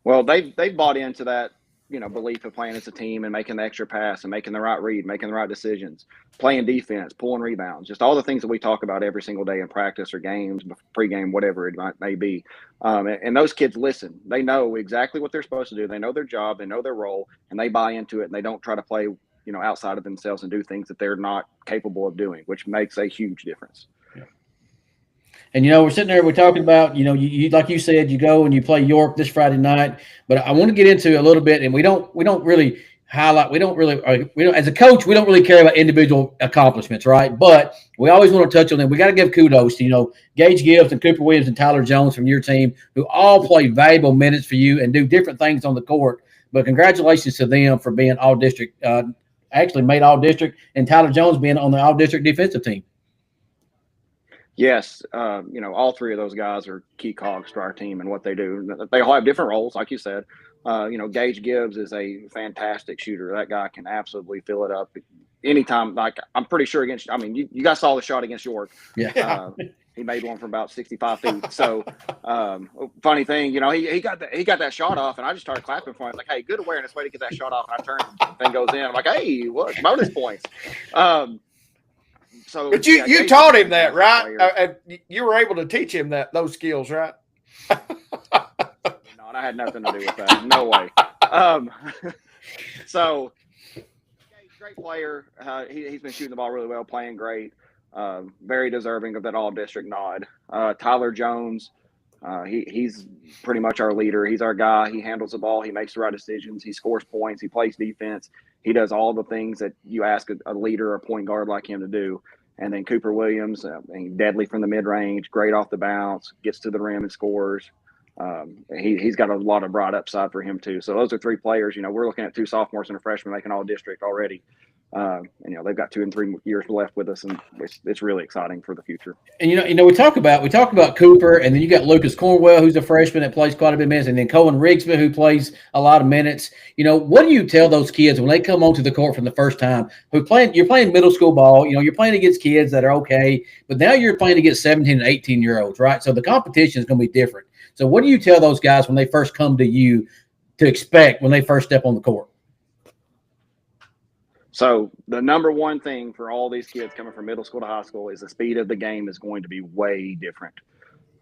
Well, they bought into that belief of playing as a team and making the extra pass and making the right read, making the right decisions, playing defense, pulling rebounds, just all the things that we talk about every single day in practice or games, pregame, whatever it may be. And those kids listen. They know exactly what they're supposed to do. They know their job, they know their role, and they buy into it, and they don't try to play, outside of themselves and do things that they're not capable of doing, which makes a huge difference. And, we're sitting there, we're talking about, you like you said, you go and you play York this Friday night. But I want to get into a little bit, and we don't really highlight, we don't, as a coach, we don't really care about individual accomplishments, right? But we always want to touch on them. We got to give kudos to, Gage Gibbs and Cooper Williams and Tyler Jones from your team, who all play valuable minutes for you and do different things on the court. But congratulations to them for being all district, actually made all district, and Tyler Jones being on the all district defensive team. Yes, all three of those guys are key cogs to our team and what they do. They all have different roles, like you said. Gage Gibbs is a fantastic shooter. That guy can absolutely fill it up anytime. Like, I'm pretty sure you guys saw the shot against York. Yeah. He made one from about 65 feet. So, funny thing, he got that shot off, and I just started clapping for him. Like, hey, good awareness, way to get that shot off. And I turned, and the thing goes in. I'm like, hey, what bonus points? But you taught him that, right? You were able to teach him those skills, right? No, and I had nothing to do with that. No way. So, great player. He's been shooting the ball really well, playing great. Very deserving of that all-district nod. Tyler Jones, he's pretty much our leader. He's our guy. He handles the ball. He makes the right decisions. He scores points. He plays defense. He does all the things that you ask a leader or a point guard like him to do. And then Cooper Williams, deadly from the mid-range, great off the bounce, gets to the rim and scores. He's got a lot of broad upside for him too. So those are three players. We're looking at two sophomores and a freshman making all district already. They've got 2 and 3 years left with us, and it's really exciting for the future. And we talk about Cooper, and then you got Lucas Cornwell, who's a freshman that plays quite a bit of minutes, and then Cohen Rigsby, who plays a lot of minutes. What do you tell those kids when they come onto the court for the first time? You're playing middle school ball. You're playing against kids that are okay, but now you're playing against 17 and 18-year-olds, right? So the competition is going to be different. So what do you tell those guys when they first come to you to expect when they first step on the court? So the number one thing for all these kids coming from middle school to high school is the speed of the game is going to be way different.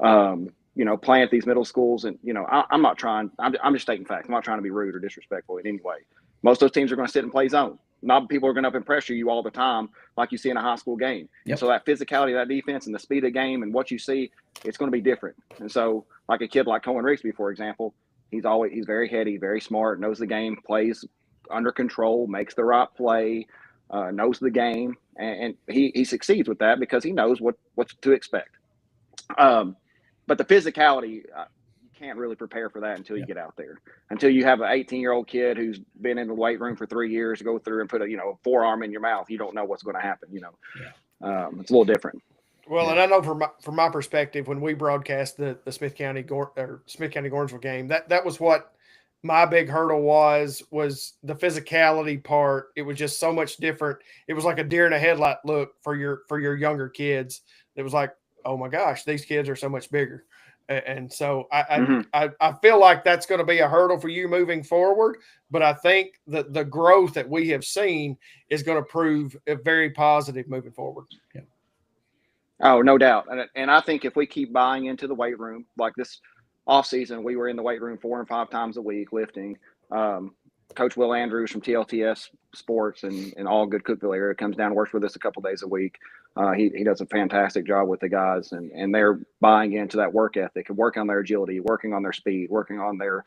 Playing at these middle schools, and I'm not trying. I'm just stating facts. I'm not trying to be rude or disrespectful in any way. Most of those teams are going to sit and play zone. Not people are going to up and pressure you all the time like you see in a high school game. Yep. So that physicality, that defense, and the speed of the game, and what you see, it's going to be different. And so, like a kid like Cohen Rigsby, for example, he's very heady, very smart, knows the game, plays under control, makes the right play, knows the game, and he succeeds with that because he knows what to expect. But the physicality, you can't really prepare for that until you get out there. Until you have an 18-year-old kid who's been in the weight room for 3 years, go through and put a forearm in your mouth, you don't know what's going to happen. It's a little different. Well, and I know from my perspective, when we broadcast the Smith County Gordonsville game, that was what my big hurdle was the physicality part. It was just so much different. It was like a deer in a headlight look for your younger kids. It was like, oh my gosh, these kids are so much bigger. And so I feel like that's going to be a hurdle for you moving forward. But I think that the growth that we have seen is going to prove very positive moving forward. Yeah. Oh, no doubt. And I think if we keep buying into the weight room, like this off season, we were in the weight room 4 and 5 times a week lifting. Coach Will Andrews from TLTS Sports and all good Cookeville area comes down and works with us a couple days a week. He does a fantastic job with the guys, and they're buying into that work ethic and working on their agility, working on their speed, working on their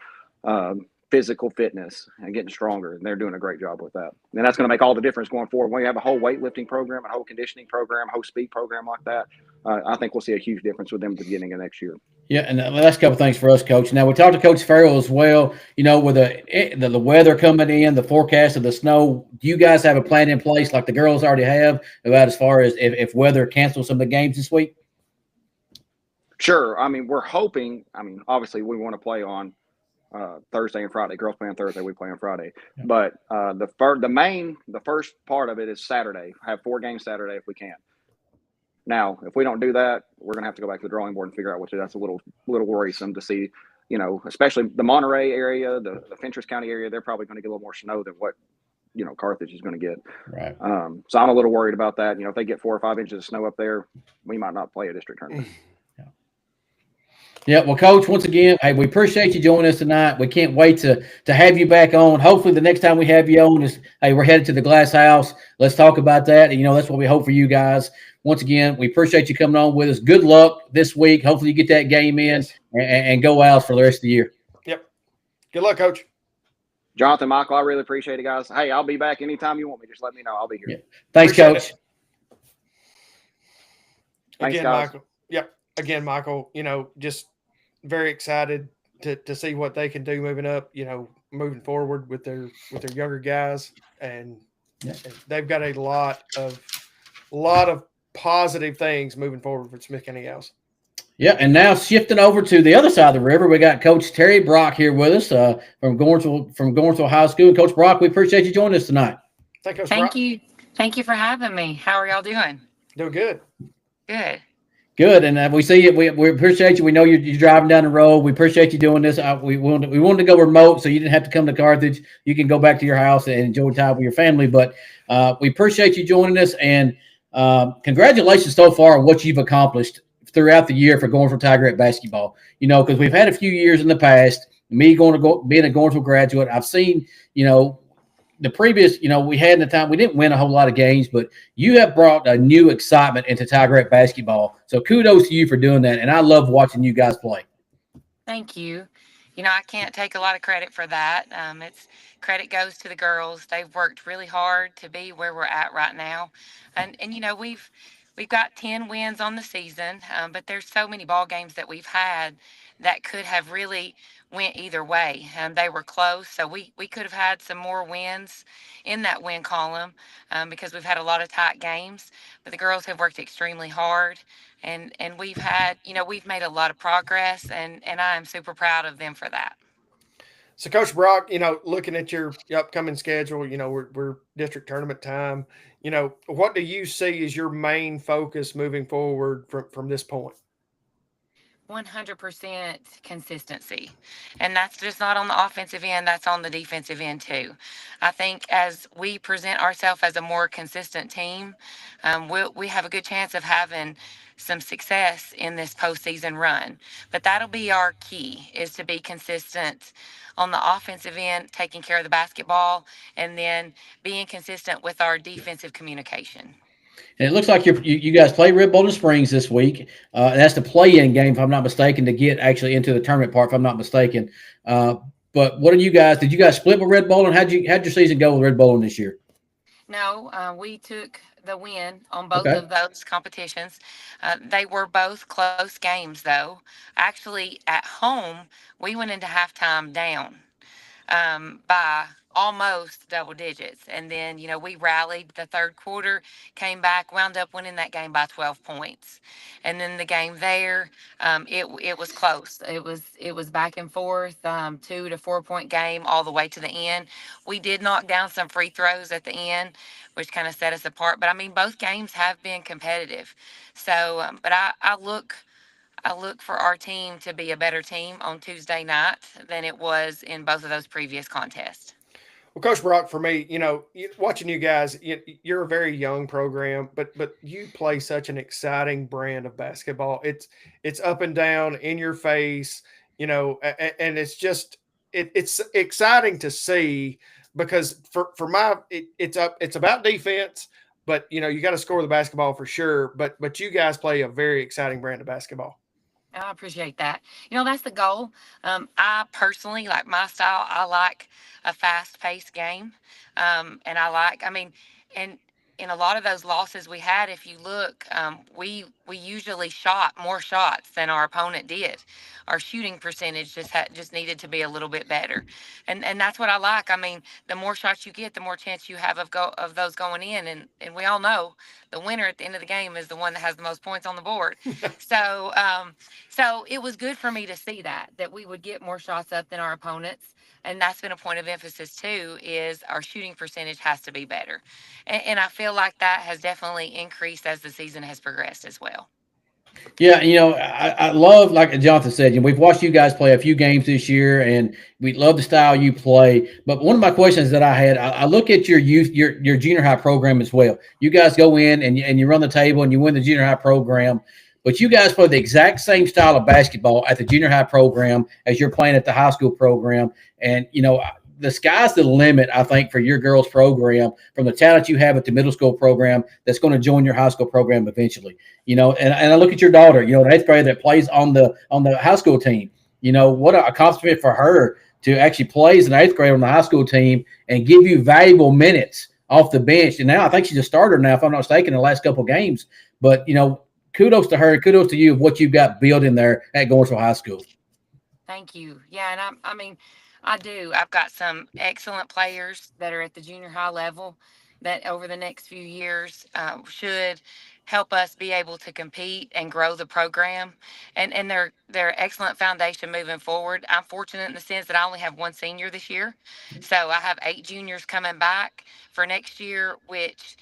physical fitness and getting stronger. And they're doing a great job with that. And that's going to make all the difference going forward. When you have a whole weightlifting program, a whole conditioning program, a whole speed program like that, I think we'll see a huge difference with them at the beginning of next year. Yeah, and the last couple of things for us, Coach. Now, we talked to Coach Farrell as well, with the weather coming in, the forecast of the snow. Do you guys have a plan in place like the girls already have about as far as if weather cancels some of the games this week? Sure. We're hoping – obviously we want to play on Thursday and Friday. Girls play on Thursday, we play on Friday. Yeah. But the first part of it is Saturday. Have 4 games Saturday if we can. Now, if we don't do that, we're going to have to go back to the drawing board and figure out what to do. That's a little worrisome to see, especially the Monterey area, the Fentress County area, they're probably going to get a little more snow than what Carthage is going to get. Right. So I'm a little worried about that. If they get 4 or 5 inches of snow up there, we might not play a district tournament. Yeah, well, Coach, once again, hey, we appreciate you joining us tonight. We can't wait to have you back on. Hopefully, the next time we have you on is, hey, we're headed to the Glass House. Let's talk about that. And, that's what we hope for you guys. Once again, we appreciate you coming on with us. Good luck this week. Hopefully, you get that game in and go out for the rest of the year. Yep. Good luck, Coach. Jonathan, Michael, I really appreciate it, guys. Hey, I'll be back anytime you want me. Just let me know. I'll be here. Yeah. Thanks, Appreciate Coach. Thanks, again, guys. Michael. Yep. Again, Michael, just very excited to see what they can do moving up, moving forward with their younger guys. And they've got a lot of positive things moving forward with Smith County Gals. Yeah, and now shifting over to the other side of the river, we got Coach Terry Brock here with us from Gornsville High School. And Coach Brock, we appreciate you joining us tonight. Thank you. Thank you for having me. How are y'all doing? Doing good. Good, and we see it. We appreciate you. We know you're driving down the road. We appreciate you doing this. We wanted to go remote, so you didn't have to come to Carthage. You can go back to your house and enjoy time with your family. But we appreciate you joining us, and congratulations so far on what you've accomplished throughout the year for Gornsville Tigerette basketball. Because we've had a few years in the past. Me being a Gornsville graduate, I've seen the previous, we had in the time, we didn't win a whole lot of games, but you have brought a new excitement into Tigerette basketball. So kudos to you for doing that. And I love watching you guys play. Thank you. I can't take a lot of credit for that. Credit goes to the girls. They've worked really hard to be where we're at right now. And we've got 10 wins on the season, but there's so many ball games that we've had that could have really went either way. They were close, so we could have had some more wins in that win column because we've had a lot of tight games. But the girls have worked extremely hard, and we've had, we've made a lot of progress, and I am super proud of them for that. So, Coach Brock, looking at your upcoming schedule, we're district tournament time. What do you see as your main focus moving forward from this point? 100% consistency. And that's just not on the offensive end, that's on the defensive end too. I think as we present ourselves as a more consistent team, we have a good chance of having some success in this postseason run. But that'll be our key, is to be consistent on the offensive end, taking care of the basketball, and then being consistent with our defensive communication. And it looks like you guys play Red Bowling Springs this week. That's the play-in game, if I'm not mistaken, to get actually into the tournament part, if I'm not mistaken. But what did you guys split with Red Bowling? How'd your season go with Red Bowling this year? No, we took the win on both of those competitions. They were both close games, though. Actually, at home, we went into halftime down by almost double digits. And then, we rallied the third quarter, came back, wound up winning that game by 12 points. And then the game there, it was close. It was back and forth, 2 to 4 point game all the way to the end. We did knock down some free throws at the end, which kind of set us apart. But both games have been competitive. So, but I look for our team to be a better team on Tuesday night than it was in both of those previous contests. Well, Coach Brock, for me, watching you guys, you're a very young program, but you play such an exciting brand of basketball. It's up and down, in your face, and it's just it's exciting to see because it's about defense, but you got to score the basketball for sure. But you guys play a very exciting brand of basketball. I appreciate that. That's the goal. I personally like my style. I like a fast-paced game, and and in a lot of those losses we had, if you look, we usually shot more shots than our opponent did. Our shooting percentage just needed to be a little bit better, and that's what I like. The more shots you get, the more chance you have of those going in, and we all know the winner at the end of the game is the one that has the most points on the board. So it was good for me to see that we would get more shots up than our opponents. And that's been a point of emphasis too, is our shooting percentage has to be better. And I feel like that has definitely increased as the season has progressed as well. Yeah, I love, like Jonathan said, we've watched you guys play a few games this year, and we love the style you play. But one of my questions that I had, I look at your youth, your junior high program as well. You guys go in and you run the table and you win the junior high program, but you guys play the exact same style of basketball at the junior high program as you're playing at the high school program. And the sky's the limit, I think, for your girls program from the talent you have at the middle school program that's going to join your high school program eventually. And I look at your daughter, the eighth grade that plays on the high school team. What an accomplishment for her to actually play as an eighth grader on the high school team and give you valuable minutes off the bench. And now I think she's a starter now, if I'm not mistaken, in the last couple of games. But kudos to her, kudos to you of what you've got built in there at Gorensville High School. Thank you. Yeah, and I mean, I do. I've got some excellent players that are at the junior high level that over the next few years should help us be able to compete and grow the program. And they're excellent foundation moving forward. I'm fortunate in the sense that I only have one senior this year, so I have 8 juniors coming back for next year, which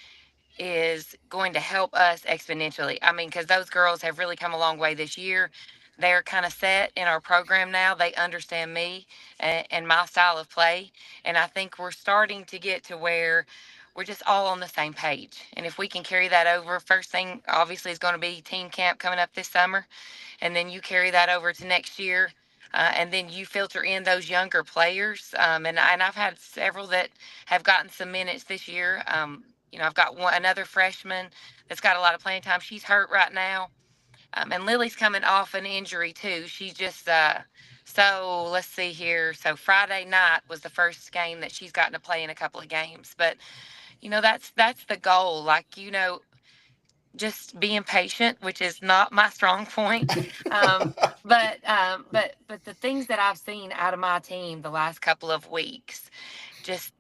is going to help us exponentially. I mean, because those girls have really come a long way this year. They're kind of set in our program now. They understand me and my style of play. And I think we're starting to get to where we're just all on the same page. And if we can carry that over, first thing obviously is going to be team camp coming up this summer. And then you carry that over to next year. And then you filter in those younger players. And I've had several that have gotten some minutes this year. I've got another freshman that's got a lot of playing time. She's hurt right now. And Lily's coming off an injury too. She's just so let's see here. So Friday night was the first game that she's gotten to play in a couple of games. But that's the goal. Like just being patient, which is not my strong point. But the things that I've seen out of my team the last couple of weeks, just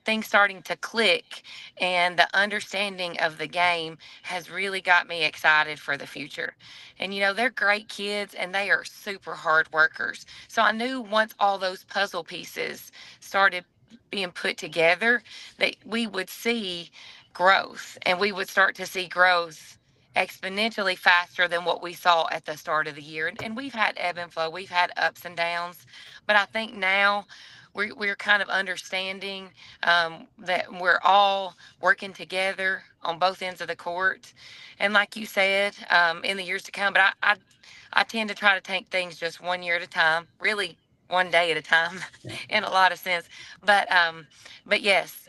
things starting to click and the understanding of the game has really got me excited for the future. And they're great kids and they are super hard workers. So I knew once all those puzzle pieces started being put together that we would see growth and we would start to see growth exponentially faster than what we saw at the start of the year. And we've had ebb and flow, we've had ups and downs, but I think now we're kind of understanding that we're all working together on both ends of the court. And like you said, in the years to come, but I tend to try to take things just 1 year at a time, really one day at a time in a lot of sense. But yes,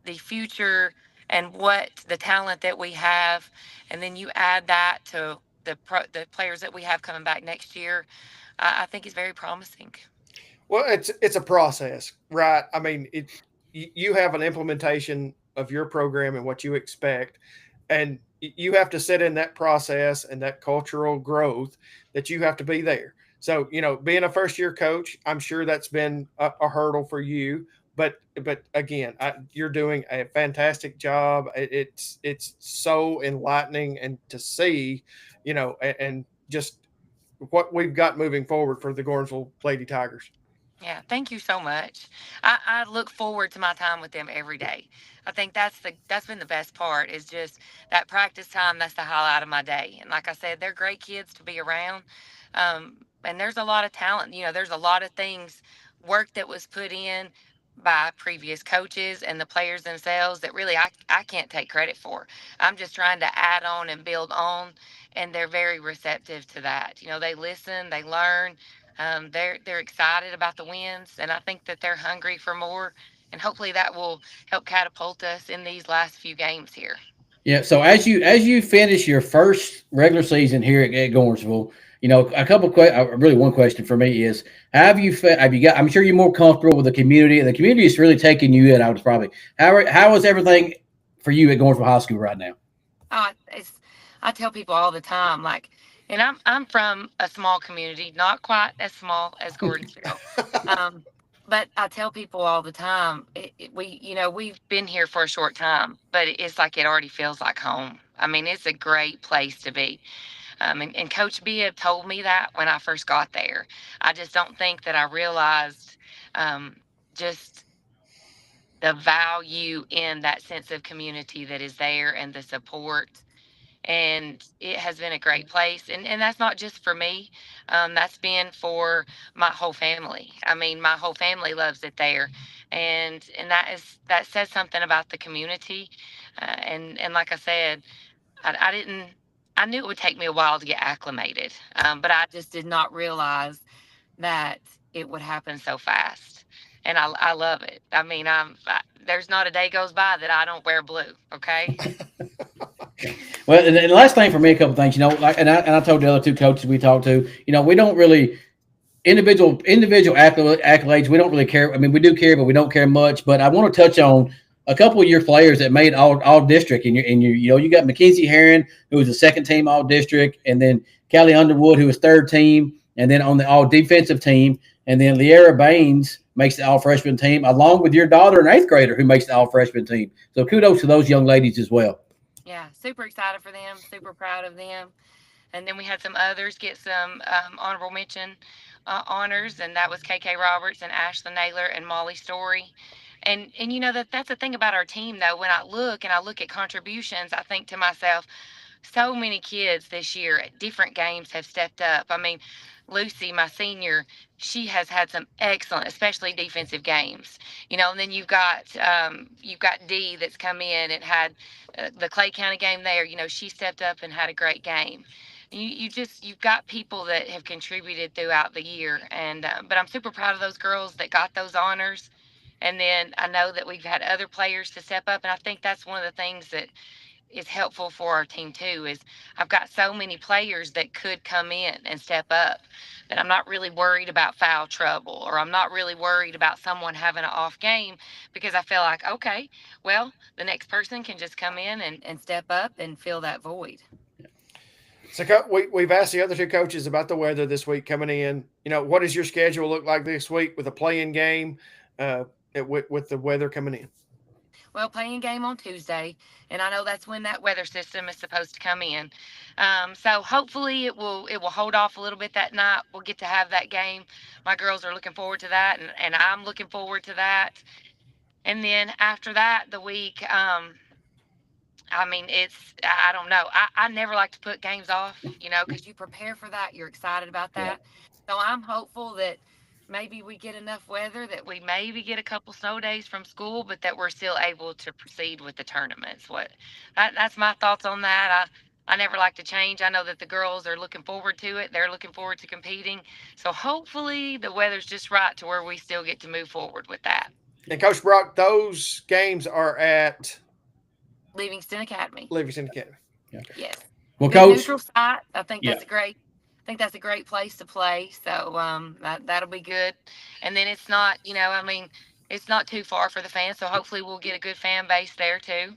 the future and what the talent that we have, and then you add that to the players that we have coming back next year, I think is very promising. Well, it's a process, right? I mean, you have an implementation of your program and what you expect, and you have to set in that process and that cultural growth that you have to be there. So, being a first year coach, I'm sure that's been a hurdle for you. But again, you're doing a fantastic job. It's so enlightening and to see, and just what we've got moving forward for the Gornsville Lady Tigers. Yeah, thank you so much. I look forward to my time with them every day. I think that's been the best part is just that practice time. That's the highlight of my day. And like I said, they're great kids to be around. And there's a lot of talent. There's a lot of things, work that was put in by previous coaches and the players themselves that really I can't take credit for. I'm just trying to add on and build on, and they're very receptive to that. They listen, they learn, they're excited about the wins, and I think that they're hungry for more. And hopefully that will help catapult us in these last few games here. Yeah. So as you finish your first regular season here at Gorensville, a couple of really one question for me is, have you got? I'm sure you're more comfortable with the community. The community is really taking you in. I was probably how is everything for you at Gorensville High School right now? It's I tell people all the time, like, and I'm from a small community, not quite as small as Gordonsville. Um, but I tell people all the time, we've been here for a short time, but it's like it already feels like home. I mean, it's a great place to be. And Coach Bibb told me that when I first got there. I just don't think that I realized um, just the value in that sense of community that is there and the support. and it has been a great place. And that's not just for me. That's been for my whole family. I mean, my whole family loves it there, and that says something about the community. And like I said, I didn't. I knew it would take me a while to get acclimated, but I just did not realize that it would happen so fast. And I love it. I mean, there's not a day goes by that I don't wear blue. Okay. Well, and the last thing for me, a couple things, like, and I told the other two coaches we talked to, we don't really individual accolades. We don't really care. I mean, we do care, but we don't care much. But I want to touch on a couple of your players that made all district. You got Mackenzie Herron, who was the second team all district, and then Callie Underwood, who was third team, and then on the all defensive team, and then Liara Baines makes the all freshman team, along with your daughter, an eighth grader, who makes the all freshman team. So kudos to those young ladies as well. Yeah, super excited for them, super proud of them. And then we had some others get some honorable mention honors, and that was KK Roberts and Ashlyn Naylor and Molly Story. And that's the thing about our team though. When I look at contributions, I think to myself, so many kids this year at different games have stepped up. I mean, Lucy, my senior, she has had some excellent, especially defensive games. And then you've got Dee that's come in and had the Clay County game there. She stepped up and had a great game. You've got people that have contributed throughout the year, and but I'm super proud of those girls that got those honors. And then I know that we've had other players to step up, and I think that's one of the things that is helpful for our team too. Is I've got so many players that could come in and step up that I'm not really worried about foul trouble, or I'm not really worried about someone having an off game, because I feel like, okay, well, the next person can just come in and step up and fill that void. So we've asked the other two coaches about the weather this week coming in. What does your schedule look like this week with a playing game, with the weather coming in? Well, playing game on Tuesday, and I know that's when that weather system is supposed to come in. So hopefully it will hold off a little bit that night. We'll get to have that game. My girls are looking forward to that, and I'm looking forward to that. And then after that, the week, I mean, I don't know. I never like to put games off, because you prepare for that. You're excited about Yeah. that. So I'm hopeful that maybe we get enough weather that we maybe get a couple snow days from school, but that we're still able to proceed with the tournaments. That's my thoughts on that. I never like to change. I know that the girls are looking forward to it. They're looking forward to competing. So hopefully the weather's just right to where we still get to move forward with that. And Coach Brock, those games are at Livingston Academy. Livingston Academy. Yes. Well, Good Coach, neutral site. I think Yeah. that's a great. I think that's a great place to play. So that'll be good. And then it's not, I mean, it's not too far for the fans. So hopefully we'll get a good fan base there too.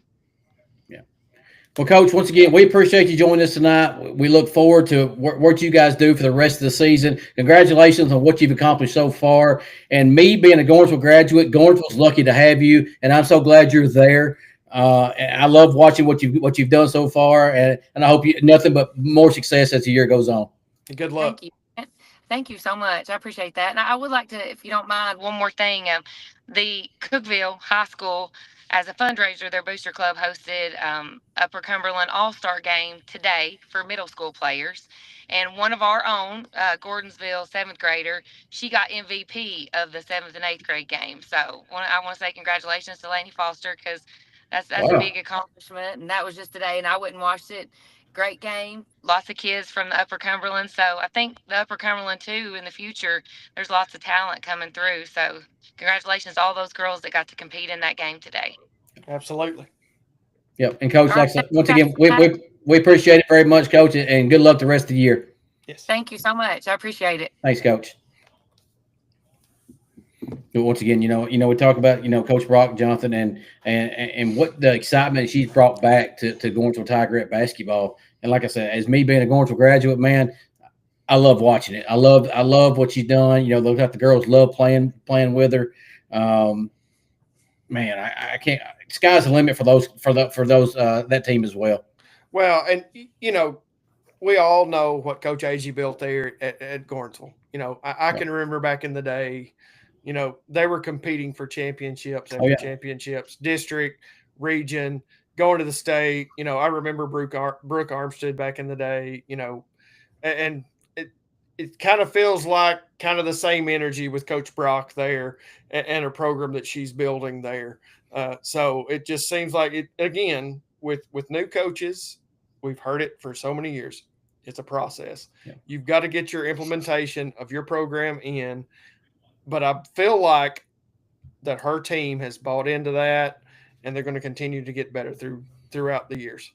Well, Coach, once again, we appreciate you joining us tonight. We look forward to what you guys do for the rest of the season. Congratulations on what you've accomplished so far. And me being a Gordonsville graduate, Gordonsville's lucky to have you, and I'm so glad you're there. And I love watching what you've done so far, and I hope you nothing but more success as the year goes on. Good luck. Thank you. Thank you so much. I appreciate that. And I would like to, if you don't mind, one more thing. The Cookeville High School, as a fundraiser, their booster club hosted Upper Cumberland All-Star Game today for middle school players. And one of our own, Gordonsville seventh grader, she got MVP of the seventh and eighth grade game. So I want to say congratulations to Lainey Foster, because that's Wow. a big accomplishment. And that was just today, and I went and watched it. Great game. Lots of kids from the Upper Cumberland. So I think the Upper Cumberland too, in the future, there's lots of talent coming through. So congratulations to all those girls that got to compete in that game today. Absolutely. Yep. And Coach, All right. once again, we appreciate it very much, Coach, and good luck the rest of the year. Yes. Thank you so much. I appreciate it. Thanks, Coach. Once again, we talk about Coach Brock Johnson and what the excitement she's brought back to Gordonsville Tigerette basketball. And like I said, as me being a Gordonsville graduate, man, I love watching it. I love what she's done. The girls love playing with her. Man, I can't. Sky's the limit for those that team as well. Well, and we all know what Coach Agee built there at Gordonsville. I can remember back in the day. They were competing for championships after championships, district, region, going to the state. I remember Brooke Armstead back in the day. And it kind of feels like kind of the same energy with Coach Brock there and a program that she's building there. So it just seems like it again with new coaches. We've heard it for so many years. It's a process. Yeah. You've got to get your implementation of your program in, but I feel like that her team has bought into that, and they're going to continue to get better throughout the years.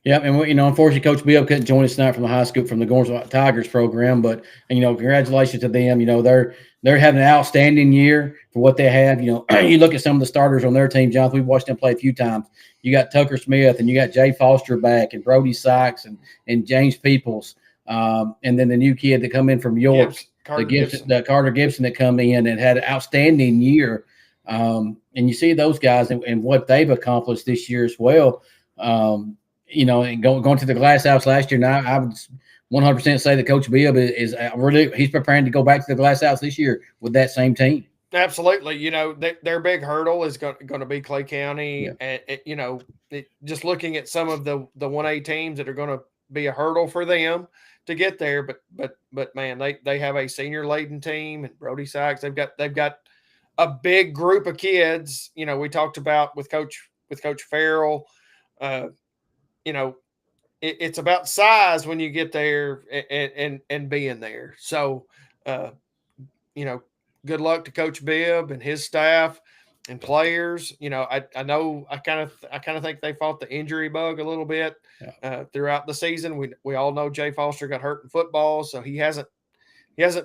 Yeah, and unfortunately, Coach Bill couldn't join us tonight from the high school from the Gornsville Tigers program. But congratulations to them. They're having an outstanding year for what they have. You look at some of the starters on their team, Jonathan. We've watched them play a few times. You got Tucker Smith, and you got Jay Foster back, and Brody Sykes, and James Peoples, and then the new kid that come in from York, Carter Gibson that come in and had an outstanding year. And you see those guys and what they've accomplished this year as well. And going to the Glass House last year. Now I would 100% say that Coach Bibb is really he's preparing to go back to the Glass House this year with that same team. Absolutely. Their big hurdle is going to be Clay County. Yeah. And, just looking at some of the 1A teams that are going to be a hurdle for them to get there. But man, they have a senior laden team and Brody Sykes. They've got a big group of kids. We talked about with Coach Farrell. It's about size when you get there and being there. So, good luck to Coach Bibb and his staff and players. I know I kind of think they fought the injury bug a little bit throughout the season. We all know Jay Foster got hurt in football, so he hasn't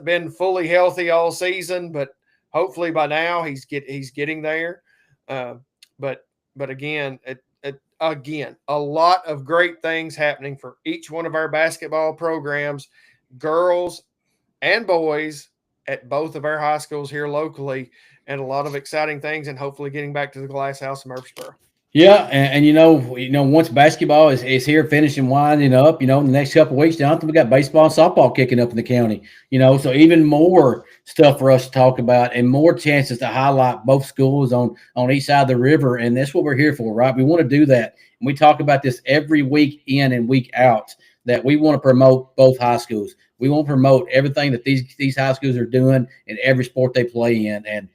been fully healthy all season. But hopefully by now he's getting there. But again, Again, a lot of great things happening for each one of our basketball programs, girls and boys at both of our high schools here locally, and a lot of exciting things, and hopefully getting back to the Glass House in Murfreesboro. Yeah, and once basketball is here, finishing winding up, in the next couple of weeks, Jonathan, we got baseball and softball kicking up in the county. So even more stuff for us to talk about and more chances to highlight both schools on each side of the river, and that's what we're here for, right? We want to do that, and we talk about this every week in and week out. That we want to promote both high schools. We want to promote everything that these high schools are doing in every sport they play in, and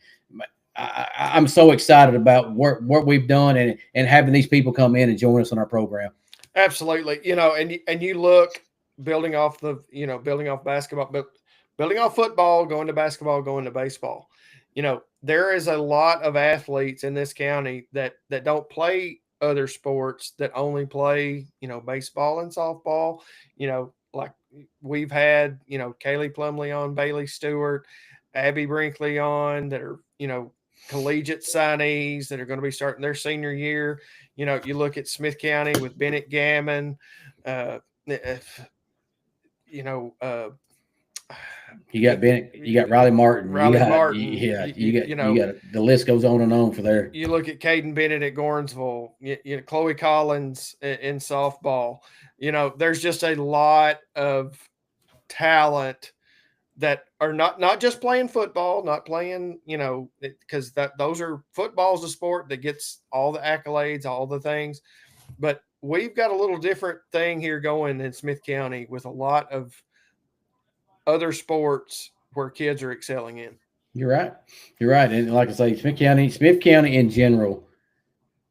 I'm so excited about what we've done and having these people come in and join us on our program. Absolutely. And you look building off basketball, but building off football, going to basketball, going to baseball. There is a lot of athletes in this county that don't play other sports, that only play, baseball and softball, like we've had, Kaylee Plumley on, Bailey Stewart, Abby Brinkley on, that are, collegiate signees that are going to be starting their senior year. You look at Smith County with Bennett Gammon, you got Bennett, you got Riley Martin, you got the list goes on and on for there. You look at Caden Bennett at Gornsville, Chloe Collins in softball. There's just a lot of talent that are not just playing football, not playing, because those are football's a sport that gets all the accolades, all the things. But we've got a little different thing here going in Smith County with a lot of other sports where kids are excelling in. You're right. And like I say, Smith County in general,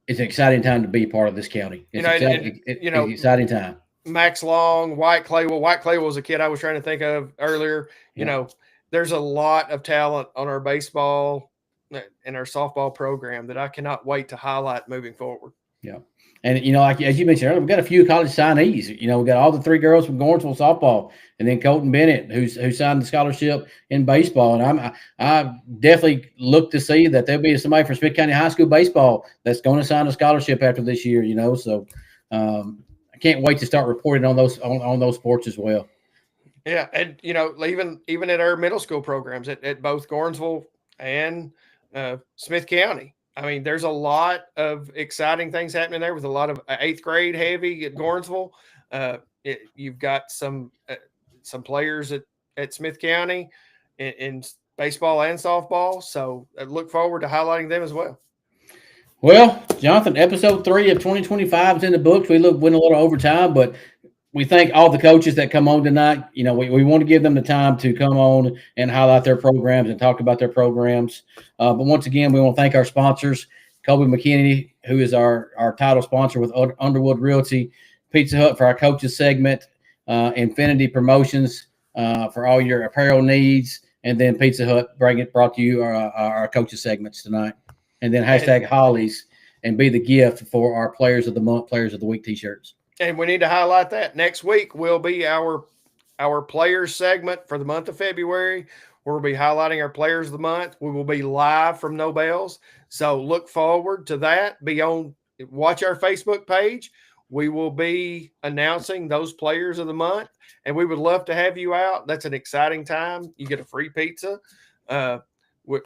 it's an exciting time to be part of this county. It's an exciting time. Max Long, White Claywell. White Claywell was a kid I was trying to think of earlier. There's a lot of talent on our baseball and our softball program that I cannot wait to highlight moving forward. Yeah. And, like as you mentioned earlier, we've got a few college signees. We got all the 3 girls from Gornsville softball, and then Colton Bennett, who signed the scholarship in baseball. And I definitely look to see that there'll be somebody from Smith County High School baseball that's going to sign a scholarship after this year, So I can't wait to start reporting on those sports as well. Yeah, and even at our middle school programs at both Gornsville and Smith County. I mean, there's a lot of exciting things happening there with a lot of 8th grade heavy at Gornsville. You've got some players at Smith County in baseball and softball. So I look forward to highlighting them as well. Well, Jonathan, episode 3 of 2025 is in the books. We went a little overtime, but we thank all the coaches that come on tonight. You know, we want to give them the time to come on and highlight their programs and talk about their programs. But once again, we want to thank our sponsors, Kobe McKinney, who is our title sponsor with Underwood Realty, Pizza Hut for our coaches segment, Infinity Promotions for all your apparel needs, and then Pizza Hut brought to you our coaches segments tonight. And then hashtag Hollies and be the gift for our Players of the Month, Players of the Week t-shirts. And we need to highlight that next week will be our players segment for the month of February. We'll be highlighting our players of the month. We will be live from No Bells. So look forward to that. Watch our Facebook page. We will be announcing those players of the month, and we would love to have you out. That's an exciting time. You get a free pizza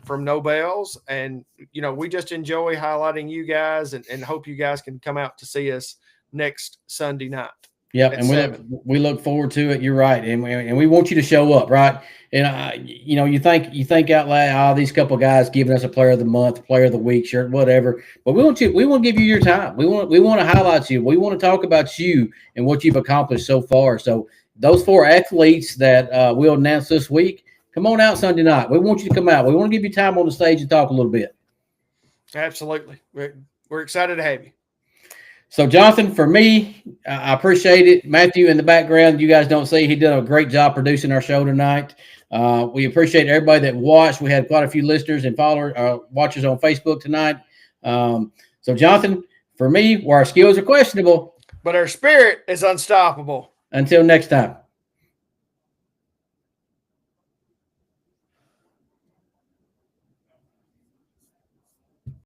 from No Bells. And, you know, we just enjoy highlighting you guys and hope you guys can come out to see us next Sunday night. Yeah, and we look forward to it. You're right, and we want you to show up, right? And you know, you think out loud. These couple of guys giving us a Player of the Month, Player of the Week shirt, whatever. But we want to give you your time. We want to highlight you. We want to talk about you and what you've accomplished so far. So those 4 athletes that we'll announce this week, come on out Sunday night. We want you to come out. We want to give you time on the stage and talk a little bit. Absolutely, we're excited to have you. So, Jonathan, for me, I appreciate it. Matthew in the background, you guys don't see, he did a great job producing our show tonight. We appreciate everybody that watched. We had quite a few listeners and watchers on Facebook tonight. So, Jonathan, for me, where our skills are questionable, but our spirit is unstoppable. Until next time.